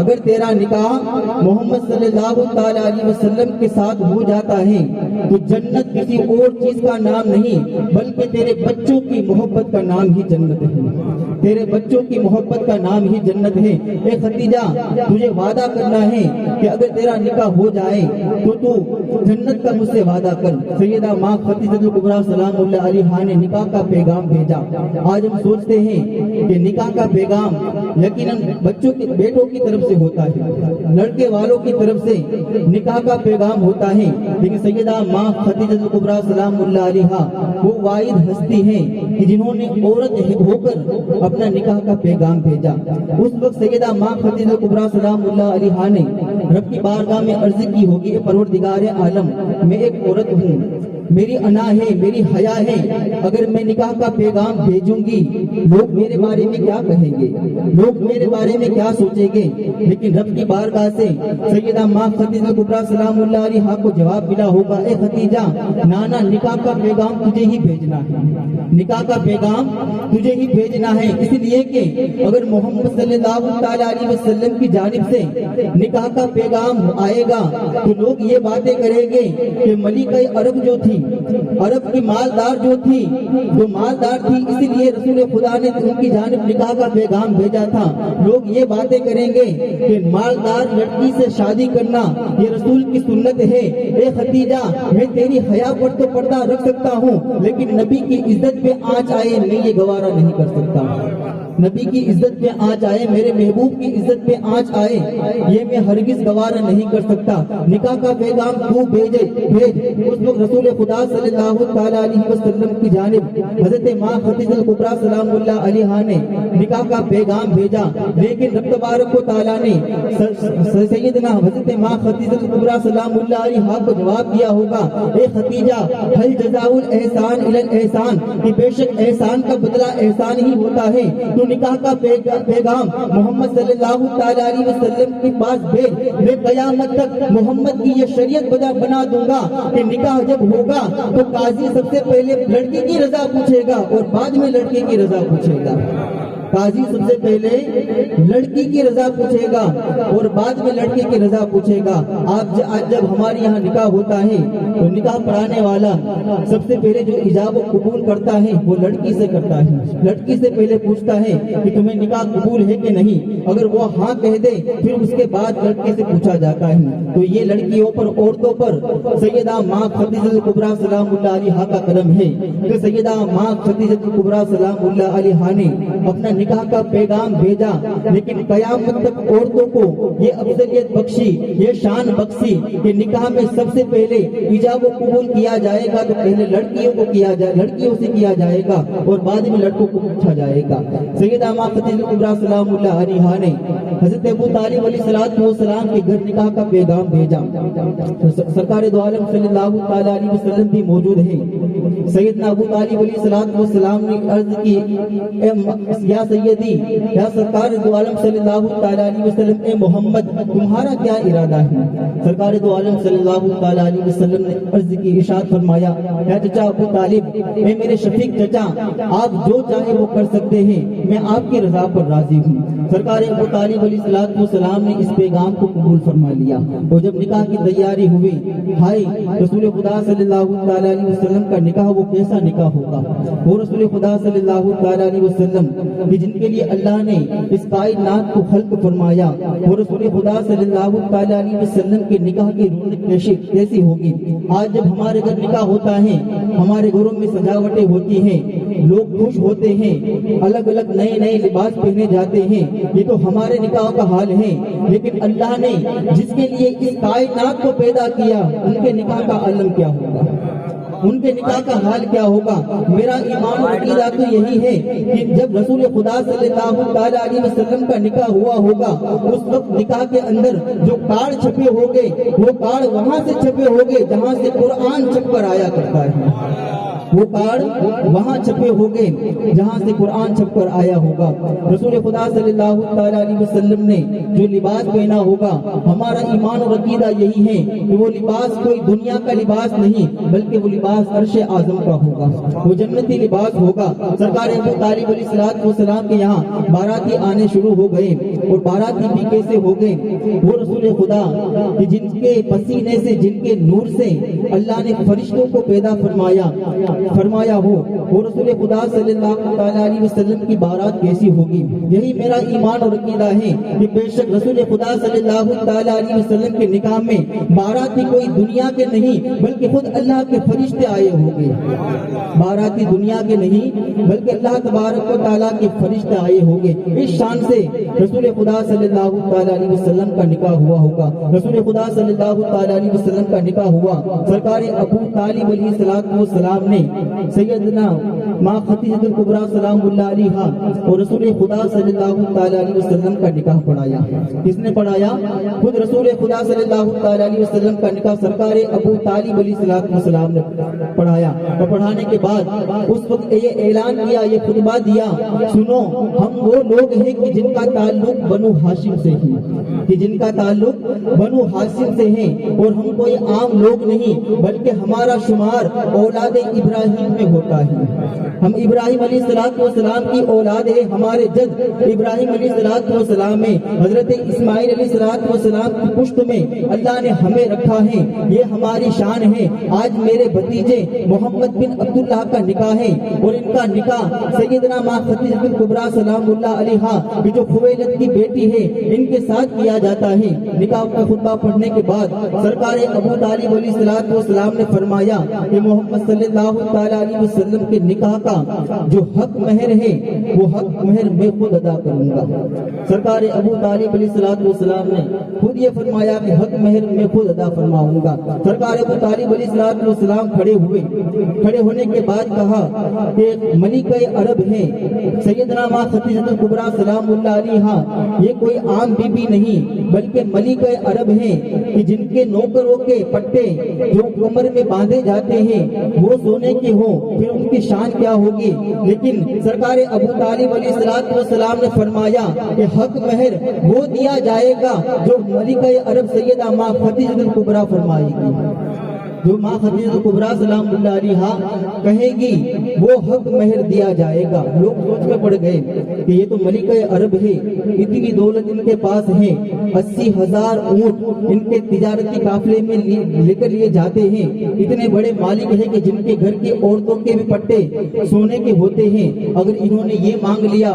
اگر تیرا نکاح محمد صلی اللہ تعالیٰ علیہ وسلم کے ساتھ ہو جاتا ہے تو جنت کسی اور چیز کا نام نہیں بلکہ تیرے بچوں کی محبت کا نام ہی جنت ہے، تیرے بچوں کی محبت کا نام ہی جنت ہے۔ اے خدیجہ، تجھے وعدہ کرنا ہے کہ اگر تیرا نکاح ہو جائے تو جنت کا مجھ سے وعدہ کر۔ سیدہ ماں خدیجہ الکبریٰ سلام اللہ علیہا نے نکاح کا پیغام بھیجا۔ آج ہم سوچتے ہیں کہ نکاح کا پیغام یقیناً بچوں کے بیٹوں کی طرف سے ہوتا ہے، لڑکے والوں کی طرف سے نکاح کا پیغام ہوتا ہے، لیکن سیدہ ماں خدیجہ الکبریٰ سلام اللہ علیہا وہ واحد ہستی ہیں کہ جنہوں نے عورت ہو کر اپنا نکاح کا پیغام بھیجا۔ اس وقت سیدہ ماں خدیجہ الکبریٰ سلام اللہ علیہا نے رب کی بارگاہ میں عرض کی ہوگی، پروردگار عالم، میں ایک عورت ہوں، میری انا ہے، میری حیا ہے، اگر میں نکاح کا پیغام بھیجوں گی لوگ میرے بارے میں کیا کہیں گے، لوگ میرے بارے میں کیا سوچیں گے؟ لیکن رب کی بارگاہ سے سیدہ ماں خدیجہ الکبریٰ سلام اللہ علیہا کو جواب ملا ہوگا، اے خدیجہ، نانا نکاح کا پیغام تجھے ہی بھیجنا ہے، نکاح کا پیغام تجھے ہی بھیجنا ہے، اس لیے کہ اگر محمد صلی اللہ تعالیٰ علیہ وسلم کی جانب سے نکاح کا پیغام آئے گا تو لوگ یہ باتیں کریں گے کہ ملکہ عرب جو تھی، عرب کی مالدار جو تھی، جو مالدار تھی، اس لیے رسول خدا نے ان کی جانب نکاح کا پیغام بھیجا تھا۔ لوگ یہ باتیں کریں گے کہ مالدار لڑکی سے شادی کرنا یہ رسول کی سنت ہے۔ اے خدیجہ، میں تیری حیا پر تو پردہ رکھ سکتا ہوں لیکن نبی کی عزت پہ آنچ آئے میں یہ گوارا نہیں کر سکتا، نبی کی عزت میں آنچ آئے، میرے محبوب کی عزت میں آنچ آئے، یہ میں ہرگز گوارا نہیں کر سکتا۔ نکاح کا پیغام تو بھیج۔ اس وقت رسول خدا صلی اللہ تعالیٰ علیہ وسلم کی جانب حضرت ماں خدیجہ الکبریٰ سلام اللہ علیہا نے نکاح کا پیغام بھیجا، لیکن رب تبارک و تعالیٰ نے سیدنا حضرت ماں خدیجہ الکبریٰ سلام اللہ علیہا کو جواب دیا ہوگا، اے خدیجہ ہل جزاء الاحسان الی الاحسان، کہ بے شک احسان کا بدلہ احسان ہی ہوتا ہے۔ تو نکاح کا پیغام محمد صلی اللہ تعالیٰ علیہ وسلم کے پاس بھیج، میں قیامت تک محمد کی یہ شریعت بنا دوں گا کہ نکاح جب ہوگا تو قاضی سب سے پہلے لڑکی کی رضا پوچھے گا اور بعد میں لڑکے کی رضا پوچھے گا۔ قاضی سب سے پہلے لڑکی کی رضا پوچھے گا اور بعد میں لڑکے کی رضا پوچھے گا۔ آج جب ہمارے یہاں نکاح ہوتا ہے تو نکاح پڑھانے والا سب سے پہلے جو ایجاب و قبول کرتا ہے وہ لڑکی سے کرتا ہے، لڑکی سے پہلے پوچھتا ہے کہ تمہیں نکاح قبول ہے کہ نہیں، اگر وہ ہاں کہہ دے پھر اس کے بعد لڑکے سے پوچھا جاتا ہے۔ تو یہ لڑکیوں پر، عورتوں پر سیدہ ماں خدیجہ الکبریٰ سلام اللہ علیہا کا کرم ہے کہ سیدہ ماں خدیجہ الکبریٰ سلام اللہ علیہا نے اپنا نکاح کا پیغام بھیجا، لیکن قیامت تک عورتوں کو یہ افضلیت بخشی، یہ شان بخشی کہ نکاح میں سب سے پہلے ایجاب و قبول کیا جائے گا تو پہلے لڑکیوں سے کیا جائے گا اور بعد میں لڑکوں کو پوچھا جائے گا۔ سیدہ ماں خدیجہ الکبریٰ سلام اللہ علیہا نے حضرت ابو طالب علیہ السلام کے گھر نکاح کا پیغام بھیجا۔ سرکار دو عالم صلی اللہ تعالیٰ علیہ وسلم بھی موجود ہیں۔ سیدنا ابو طالب علیہ السلام نے عرض کی، یا سیدی، یا سرکار دو عالم صلی اللہ تعالیٰ علیہ وسلم، اے محمد تمہارا کیا ارادہ ہے؟ سرکار دو عالم صلی اللہ تعالیٰ علیہ وسلم نے عرض کی، ارشاد فرمایا، یا چچا ابو طالب، اے میرے شفیق چچا، آپ جو چاہے وہ کر سکتے ہیں، میں آپ کی رضا پر راضی ہوں۔ سرکار ابو طالب علیہ السلام نے اس پیغام کو قبول فرما لیا، اور جب نکاح کی تیاری ہوئی، بھائی رسول خدا صلی اللہ تعالیٰ علیہ وسلم کا نکاح وہ کیسا نکاح ہوگا؟ وہ رسول خدا صلی اللہ تعالیٰ علیہ وسلم کہ جن کے لیے اللہ نے اس کائنات کو خلق فرمایا، وہ رسول خدا صلی اللہ تعالیٰ علیہ وسلم کے نکاح کی رونق کیسی ہوگی؟ آج جب ہمارے گھر نکاح ہوتا ہے، ہمارے گھروں میں سجاوٹیں ہوتی ہیں، لوگ خوش ہوتے ہیں، الگ الگ نئے نئے لباس پہنے جاتے ہیں، یہ تو ہمارے نکاح کا حال ہے، لیکن اللہ نے جس کے لیے اس کائنات کو پیدا کیا ان کے نکاح کا عالم کیا ہوگا، ان کے نکاح کا حال کیا ہوگا؟ میرا ایمان و عقیدہ تو یہی ہے کہ جب رسول خدا صلی اللہ تعالیٰ علیہ وسلم کا نکاح ہوا ہوگا، اس وقت نکاح کے اندر جو کارڈ چھپے ہوگے وہ کارڈ وہاں سے چھپے ہوگے جہاں سے قرآن چھپ کر آیا کرتا ہے، وہ کارڈ وہاں چھپے ہوگے جہاں سے قرآن چھپ کر آیا ہوگا۔ رسول خدا صلی اللہ تعالیٰ علیہ وسلم نے جو لباس پہنا ہوگا، ہمارا ایمان و عقیدہ یہی ہے کہ وہ لباس کوئی دنیا کا لباس نہیں، بلکہ وہ لباس عرش اعظم کا ہوگا، وہ جنتی لباس ہوگا۔ سرکار ابو طالب علیہ السلام کے یہاں باراتی آنے شروع ہو گئے، اور باراتی بھی کیسے ہو گئے؟ وہ رسول خدا کہ جن کے پسینے سے، جن کے نور سے اللہ نے فرشتوں کو پیدا فرمایا ہو، وہ رسول خدا صلی اللہ تعالیٰ علیہ وسلم کی بارات کیسی ہوگی؟ یہی میرا ایمان اور عقیدہ ہے کہ بے شک رسول خدا صلی اللہ تعالیٰ علیہ وسلم کے نکاح میں باراتی کوئی دنیا کے نہیں بلکہ خود اللہ کے فرشتے آئے ہوں گے، باراتی دنیا کے نہیں بلکہ اللہ تبارک و تعالیٰ کے فرشتے آئے ہوں گے۔ اس شان سے رسول خدا صلی اللہ تعالیٰ علیہ وسلم کا نکاح ہوا ہوگا۔ رسول خدا صلی اللہ تعالیٰ علیہ وسلم کا نکاح ہوا، سرکار ابو طالب علیہ السلام نے سیدنا ماں خدیجہ الکبریٰ سلام اللہ علیہا اور رسول خدا صلی اللہ تعالیٰ علیہ وسلم کا نکاح پڑھایا۔ کس نے پڑھایا؟ خود رسول خدا صلی اللہ تعالیٰ علیہ وسلم کا نکاح سرکار ابو طالب علیہ السلام نے پڑھایا، اور پڑھانے کے بعد اس وقت یہ اعلان کیا، یہ خطبہ دیا، سنو ہم وہ لوگ ہیں کہ جن کا تعلق بنو ہاشم سے ہے، کہ جن کا تعلق بنو ہاشم سے ہے، اور ہم کوئی عام لوگ نہیں بلکہ ہمارا شمار اولاد ابراہیم میں ہوتا ہے، ہم ابراہیم علیہ السلام کی اولاد ہے، ہمارے جد ابراہیم علیہ السلام میں حضرت اسماعیل علیہ السلام کی پشت میں اللہ نے ہمیں رکھا ہے، یہ ہماری شان ہے۔ آج میرے بھتیجے محمد بن عبداللہ کا نکاح ہے، اور ان کا نکاح سیدنا ماں خدیجہ الکبریٰ سلام اللہ علیہا جو خویلد کی بیٹی ہے ان کے ساتھ کیا جاتا ہے۔ نکاح کا خطبہ پڑھنے کے بعد سرکار ابو طالب علیہ السلام نے فرمایا کہ محمد صلی اللہ تعالیٰ علیہ وسلم کے نکاح کا کا جو حق مہر ہے وہ حق مہر میں خود ادا کروں گا۔ سرکار ابو طالب علیہ السلام نے خود یہ فرمایا کہ حق مہر میں خود ادا فرماؤں گا۔ سرکار ابو طالب علیہ السلام کھڑے ہوئے، کھڑے ہونے کے بعد کہا کہ ملکہ عرب ہے سیدنا ماں خدیجہ الکبریٰ سلام اللہ علیہا، یہ کوئی عام بی بی نہیں بلکہ ملکہ عرب ہے کہ جن کے نوکروں کے پٹے جو کمر میں باندھے جاتے ہیں وہ سونے کے ہوں، پھر ان کی شان کیا ہوگی۔ لیکن سرکار ابو طالب علیہ السلام نے فرمایا کہ حق مہر وہ دیا جائے گا جو ملکہ عرب سیدہ ماں خدیجہ الکبریٰ فرمائے گی، جو ماں خدیجہ الکبریٰ سلام اللہ علیہا کہے گی وہ حق مہر دیا جائے گا۔ لوگ سوچ میں پڑ گئے کہ یہ تو ملکہ عرب ہے، اتنی دولت ان کے پاس ہے، 80,000 اونٹ ان کے تجارتی قافلے میں لے کر لیے جاتے ہیں، اتنے بڑے مالک ہیں کہ جن کے گھر کی عورتوں کے بھی پٹے سونے کے ہوتے ہیں، اگر انہوں نے یہ مانگ لیا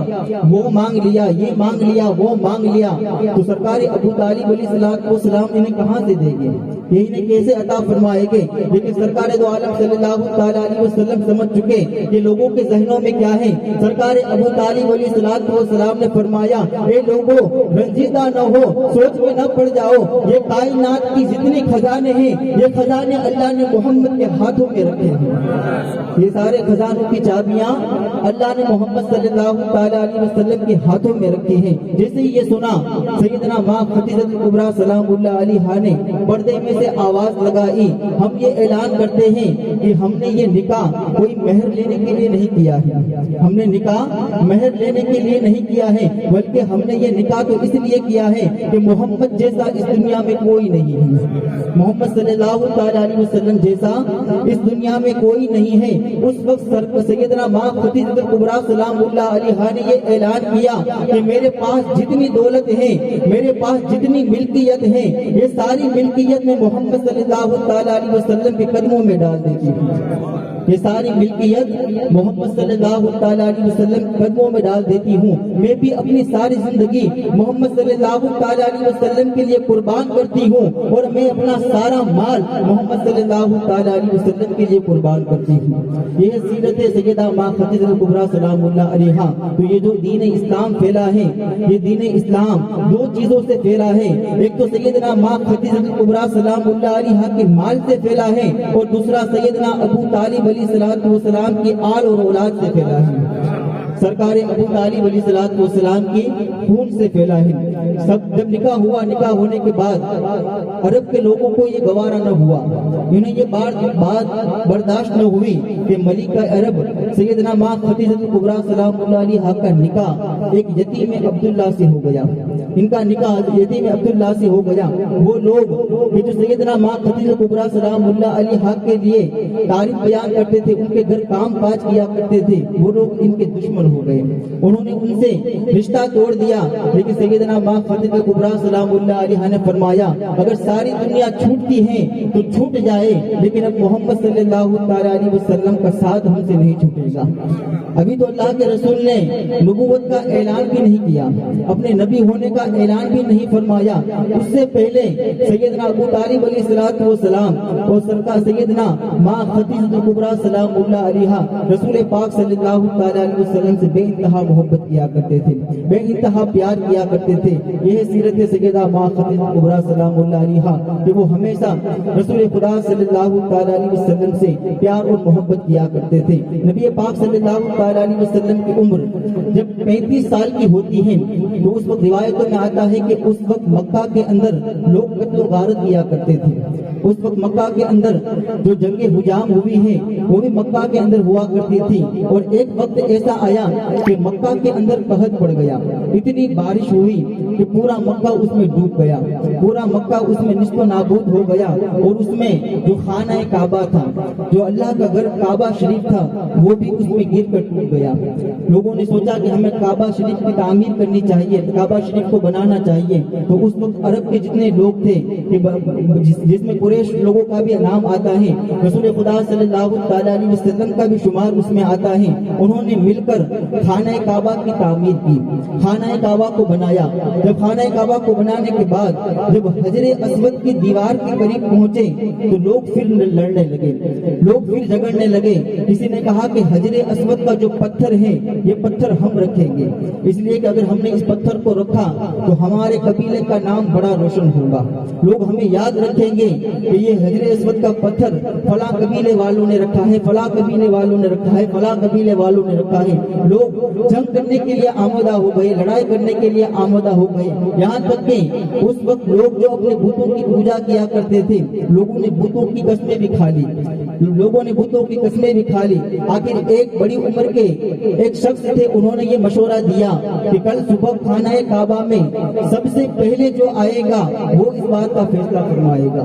وہ مانگ لیا، یہ مانگ لیا وہ مانگ لیا تو سرکار ابو طالب علیہ السلام انہیں کہاں سے دیں گے، یہ انہیں کیسے عطا فرمائے گے؟ لیکن سرکار دو عالم صلی اللہ تعالیٰ علیہ وسلم سمجھ چکے کہ لوگوں کے ذہنوں میں کیا ہے۔ سرکار ابو طالب علیہ السلام نے فرمایا اے لوگوں رنجیدہ نہ ہو، سوچ میں نہ پڑ جاؤ، یہ کائنات کی جتنی خزانے ہیں یہ خزانے اللہ نے محمد کے ہاتھوں میں رکھے ہیں، یہ سارے خزانوں کی چابیاں اللہ نے محمد صلی اللہ تعالیٰ علیہ وسلم کے ہاتھوں میں رکھی ہیں۔ جیسے ہی یہ سنا سیدنا ماں خدیجہ الکبریٰ سلام اللہ علیہا نے پردے میں سے آواز لگائی، ہم یہ اعلان کرتے ہیں کہ ہم نے یہ نکاح کوئی مہر لینے کے لیے نہیں کیا ہے، ہم نے نکاح مہر لینے کے لیے نہیں کیا ہے بلکہ ہم نے یہ نکاح تو اس لیے کیا ہے کہ محمد جیسا اس دنیا میں کوئی نہیں ہے، محمد صلی اللہ تعالیٰ علیہ وسلم جیسا اس دنیا میں کوئی نہیں ہے۔ اس وقت سیدنا ماں خدیجہ الکبریٰ سلام اللہ علیہا نے یہ اعلان کیا کہ میرے پاس جتنی دولت ہے، میرے پاس جتنی ملکیت ہے، یہ ساری ملکیت میں محمد صلی اللہ تعالیٰ علیہ وسلم کے قدموں میں ڈال دیتی ہوں، یہ ساری ملکیت محمد صلی اللہ تعالیٰ علیہ وسلم قدموں میں ڈال دیتی ہوں، میں بھی اپنی ساری زندگی محمد صلی اللہ تعالیٰ علیہ وسلم کے لیے قربان کرتی ہوں، اور میں اپنا سارا مال محمد صلی اللہ تعالیٰ علیہ وسلم کے لیے قربان کرتی ہوں۔ یہ سیرت سیدہ ماں خدیجہ الکبریٰ سلام اللہ علیہا۔ تو یہ جو دین اسلام پھیلا ہے، یہ دین اسلام دو چیزوں سے پھیلا ہے، ایک تو سیدنا ماں خدیجہ الکبریٰ سلام اللہ علیہا کے مال سے پھیلا ہے، اور دوسرا سیدنا ابو طالب علیہ السلام کی آل اور اولاد سے پھیلا ہے، سرکار ابو طالب علیہ السلام کی خون سے پھیلا ہے۔ سب جب نکاح ہوا، نکاح ہونے کے بعد عرب کے لوگوں کو یہ گوارا نہ ہوا، انہیں یہ بات برداشت نہ ہوئی کہ ملکہ عرب سیدنا ماں خدیجہ الکبریٰ سلام اللہ علیہا کا نکاح ایک یتیم عبداللہ سے ہو گیا، ان کا نکاح یتیم عبداللہ سے ہو گیا۔ وہ لوگ کہ جو سیدنا ماں خدیجہ الکبریٰ سلام اللہ علیہا کے لیے تعریف بیان کرتے تھے، ان کے گھر کام کاج کیا کرتے تھے، وہ لوگ ان کے دشمن ہو گئے، انہوں نے ان سے رشتہ توڑ دیا۔ لیکن سیدنا ماں خدیجہ الکبریٰ سلام اللہ علیہا نے فرمایا اگر ساری دنیا چھوٹتی ہے تو چھوٹ جائے، لیکن اب محمد صلی اللہ تعالیٰ علیہ وسلم کا ساتھ ہم سے نہیں چھوٹے گا۔ ابھی تو اللہ کے رسول نے نبوت کا اعلان بھی نہیں کیا، اپنے نبی ہونے کا اعلان بھی نہیں فرمایا، اس سے پہلے سیدنا ابو طالب علیہ السلام اور سرکار سیدنا ماں خدیجہ الکبریٰ سلام اللہ علیہا رسول پاک صلی اللہ تعالیٰ علیہ وسلم سے بے انتہا محبت کیا کرتے تھے، بے انتہا پیار کیا کرتے تھے۔ یہ سیرت سیدہ ماں خدیجہ الکبریٰ سلام اللہ علیہا کہ وہ ہمیشہ رسول خدا صلی اللہ تعالیٰ علیہ وسلم سے پیار اور محبت کیا کرتے تھے۔ نبی پاک صلی اللہ تعالیٰ علیہ وسلم کی عمر جب 35 سال کی ہوتی ہے تو اس وقت روایتوں میں آتا ہے کہ اس وقت مکہ کے اندر لوگ قتل و غارت کیا کرتے تھے، اس وقت مکہ کے اندر جو جنگ حجام ہوئی ہے وہ بھی مکہ کے اندر ہوا کرتی تھی، اور ایک وقت ایسا آیا کہ مکہ کے اندر قحط پڑ گیا، اتنی بارش ہوئی کہ پورا مکہ اس میں ڈوب گیا، پورا مکہ اس میں نصف و نابود ہو گیا، اور اس میں جو خانہ کعبہ تھا، جو اللہ کا گھر کعبہ شریف تھا، وہ بھی اس میں گر کر ٹوٹ گیا۔ لوگوں نے سوچا کہ ہمیں کعبہ شریف کی تعمیر کرنی چاہیے، کعبہ شریف کو بنانا چاہیے۔ تو اس وقت عرب کے جتنے لوگ تھے جس میں قریش لوگوں کا بھی نام آتا ہے، رسول خدا صلی اللہ تعالیٰ علیہ وسلم کا بھی شمار اس میں آتا ہے، انہوں نے مل کر خانہ کعبہ کی تعمیر کی، خانہ کعبہ کو بنایا جب خانہ کعبہ کو بنانے کے بعد جب حجر اسود کی دیوار کے قریب پہنچے تو لوگ پھر لڑنے لگے، لوگ پھر جھگڑنے لگے۔ کسی نے کہا کہ حجر اسود کا جو پتھر ہے یہ پتھر ہم رکھیں گے، اس لیے کہ اگر ہم نے اس پتھر کو رکھا تو ہمارے قبیلے کا نام بڑا روشن ہوگا، لوگ ہمیں یاد رکھیں گے کہ یہ حجر اسود کا پتھر فلاں قبیلے والوں نے رکھا ہے، فلاں قبیلے والوں نے رکھا ہے، فلاں قبیلے والوں نے رکھا ہے۔ لوگ جنگ کرنے کے لیے آمادہ ہو گئے، لڑائی کرنے کے لیے آمادہ ہو گئے، یہاں تک کہ اس وقت لوگ جو اپنے بتوں کی پوجا کیا کرتے تھے لوگوں نے بتوں کی قسمیں بھی کھا لی، لوگوں نے بتوں کی قسمیں بھی کھا لی۔ آخر ایک بڑی عمر کے ایک شخص تھے، انہوں نے یہ مشورہ دیا کہ کل صبح خانہ کعبہ میں سب سے پہلے جو آئے گا وہ اس بات کا فیصلہ فرمائے گا،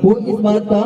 وہ اس بات کا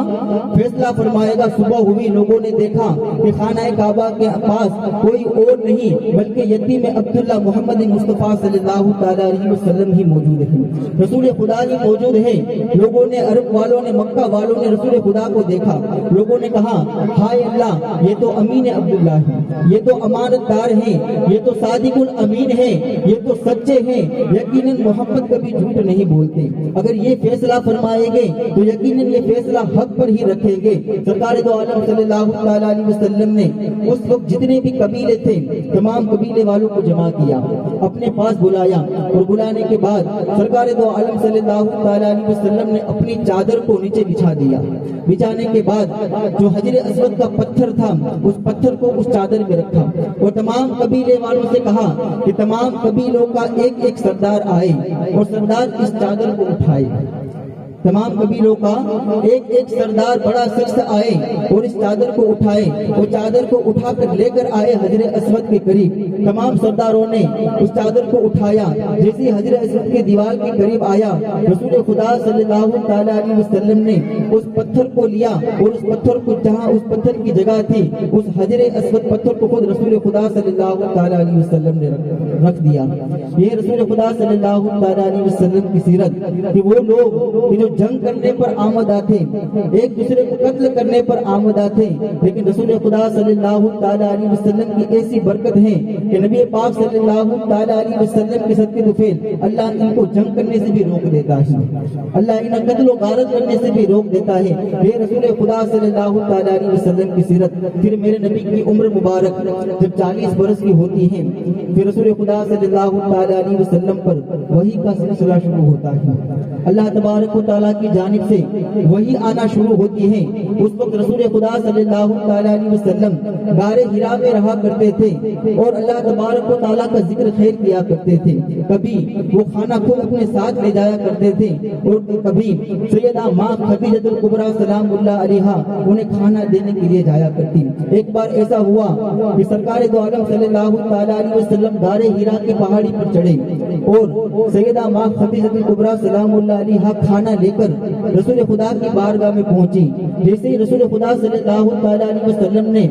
فیصلہ فرمائے گا۔ صبح ہوئی، لوگوں نے دیکھا کہ خانہ کعبہ کے پاس کوئی اور نہیں بلکہ یتیم عبداللہ محمد مصطفیٰ صلی اللہ تعالی علیہ وسلم ہی موجود ہے، رسول خدا ہی موجود ہے۔ لوگوں نے، عرب والوں نے، مکہ والوں نے رسول خدا کو دیکھا، لوگوں نے کہا ہائے اللہ، یہ تو امین عبداللہ ہے، یہ تو امانت دار ہیں، یہ تو صادق الامین ہے، یہ تو سچے ہیں، یقیناً محمد کبھی جھوٹ نہیں بولتے، اگر یہ فیصلہ فرمائیں گے تو یقیناً یہ فیصلہ حق پر ہی رکھیں گے۔ سرکار دو عالم صلی اللہ تعالی علیہ وسلم نے اس وقت جتنے بھی قبیلے تھے تمام قبیلے والوں کو جمع کیا، اپنے پاس بلایا، اور بلانے کے بعد سرکار دو عالم صلی اللہ تعالی علیہ وسلم نے اپنی چادر کو نیچے بچھا دیا۔ بچھانے کے بعد جو حجر اسود کا پتھر تھا اس پتھر کو اس چادر میں رکھا، اور تمام قبیلے والوں سے کہا کہ تمام قبیلوں کا ایک ایک سردار آئے اور سردار اس چادر کو اٹھائے۔ تمام قبیلوں کا ایک ایک سردار بڑا شخص آئے اور اس چادر کو اٹھائے، وہ چادر کو اٹھا کر لے کر آئے حجر اسود کے قریب۔ تمام سرداروں نے اس چادر کو اٹھایا، جیسے حجر اسود کے دیوار کے قریب آیا رسول خدا صلی اللہ تعالی علیہ وسلم نے اس پتھر کو لیا اور اس پتھر کو جہاں اس پتھر کی جگہ تھی اس حجر اسود پتھر کو خود رسول خدا صلی اللہ تعالی علیہ وسلم نے رکھ دیا۔ یہ رسول خدا صلی اللہ تعالی علیہ وسلم کی سیرت کہ وہ لوگ جو جنگ کرنے پر آمدہ تھے، ایک دوسرے کو قتل کرنے پر آمدہ تھے، لیکن رسول خدا صلی اللہ تعالی علیہ وسلم کی ایسی برکت ہے کہ نبی پاک صلی اللہ تعالی علیہ وسلم کے صدقے طفیل اللہ ان کو جنگ کرنے سے بھی روک دیتا ہے، اللہ انہیں قتل و غارت کرنے سے بھی روک دیتا ہے۔ یہ رسول خدا صلی اللہ تعالی علیہ وسلم کی سیرت۔ پھر میرے نبی کی عمر مبارک جب 40 برس کی ہوتی ہے پھر رسول خدا صلی اللہ تعالی علیہ وسلم پر وحی کا سلسلہ شروع ہوتا ہے، اللہ تبارک و تعالیٰ کی جانب سے وحی آنا شروع ہوتی ہے۔ اس وقت رسول خدا صلی اللہ تعالی علیہ وسلم غار حرا میں رہا کرتے تھے اور اللہ تبارک و تعالیٰ کا ذکر خیر کیا کرتے تھے۔ کبھی وہ کھانا خود اپنے ساتھ لے جایا کرتے تھے اور کبھی سیدہ ماں خدیجہ الکبریٰ سلام اللہ علیہا انہیں کھانا دینے کے لیے جایا کرتی۔ ایک بار ایسا ہوا کہ سرکار دو عالم صلی اللہ تعالی علیہ وسلم غار حرا کی پہاڑی پر چڑھے اور سیدہ ماں خدیجہ الکبریٰ سلام اللہ علیہا کھانا لے کر رسول خدا کی بارگاہ میں پہنچی۔ جیسے ہی رسول خدا صلی اللہ تعالی علیہ وسلم نے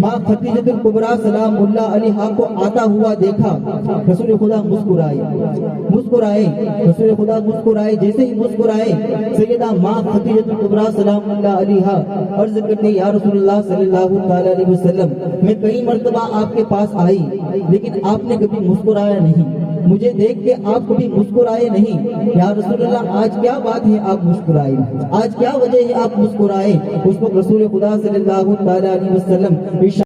ماں خدیجہ الکبریٰ سلام اللہ علیہا کو آتا ہوا دیکھا، رسول خدا مسکرائے، رسول خدا مسکرائے۔ جیسے ہی مسکرائے سیدہ ماں خدیجہ الکبریٰ سلام اللہ علیہا عرض کرتے یا رسول اللہ صلی اللہ تعالی علیہ وسلم میں کئی مرتبہ آپ کے پاس آئی لیکن آپ نے کبھی مسکرایا نہیں، مجھے دیکھ کے آپ کبھی مسکرائے نہیں، یا رسول اللہ آج کیا بات ہے آپ مسکرائے، آج کیا وجہ ہے آپ مسکرائے؟ اس وقت رسول خدا صلی اللہ تعالی علیہ وسلم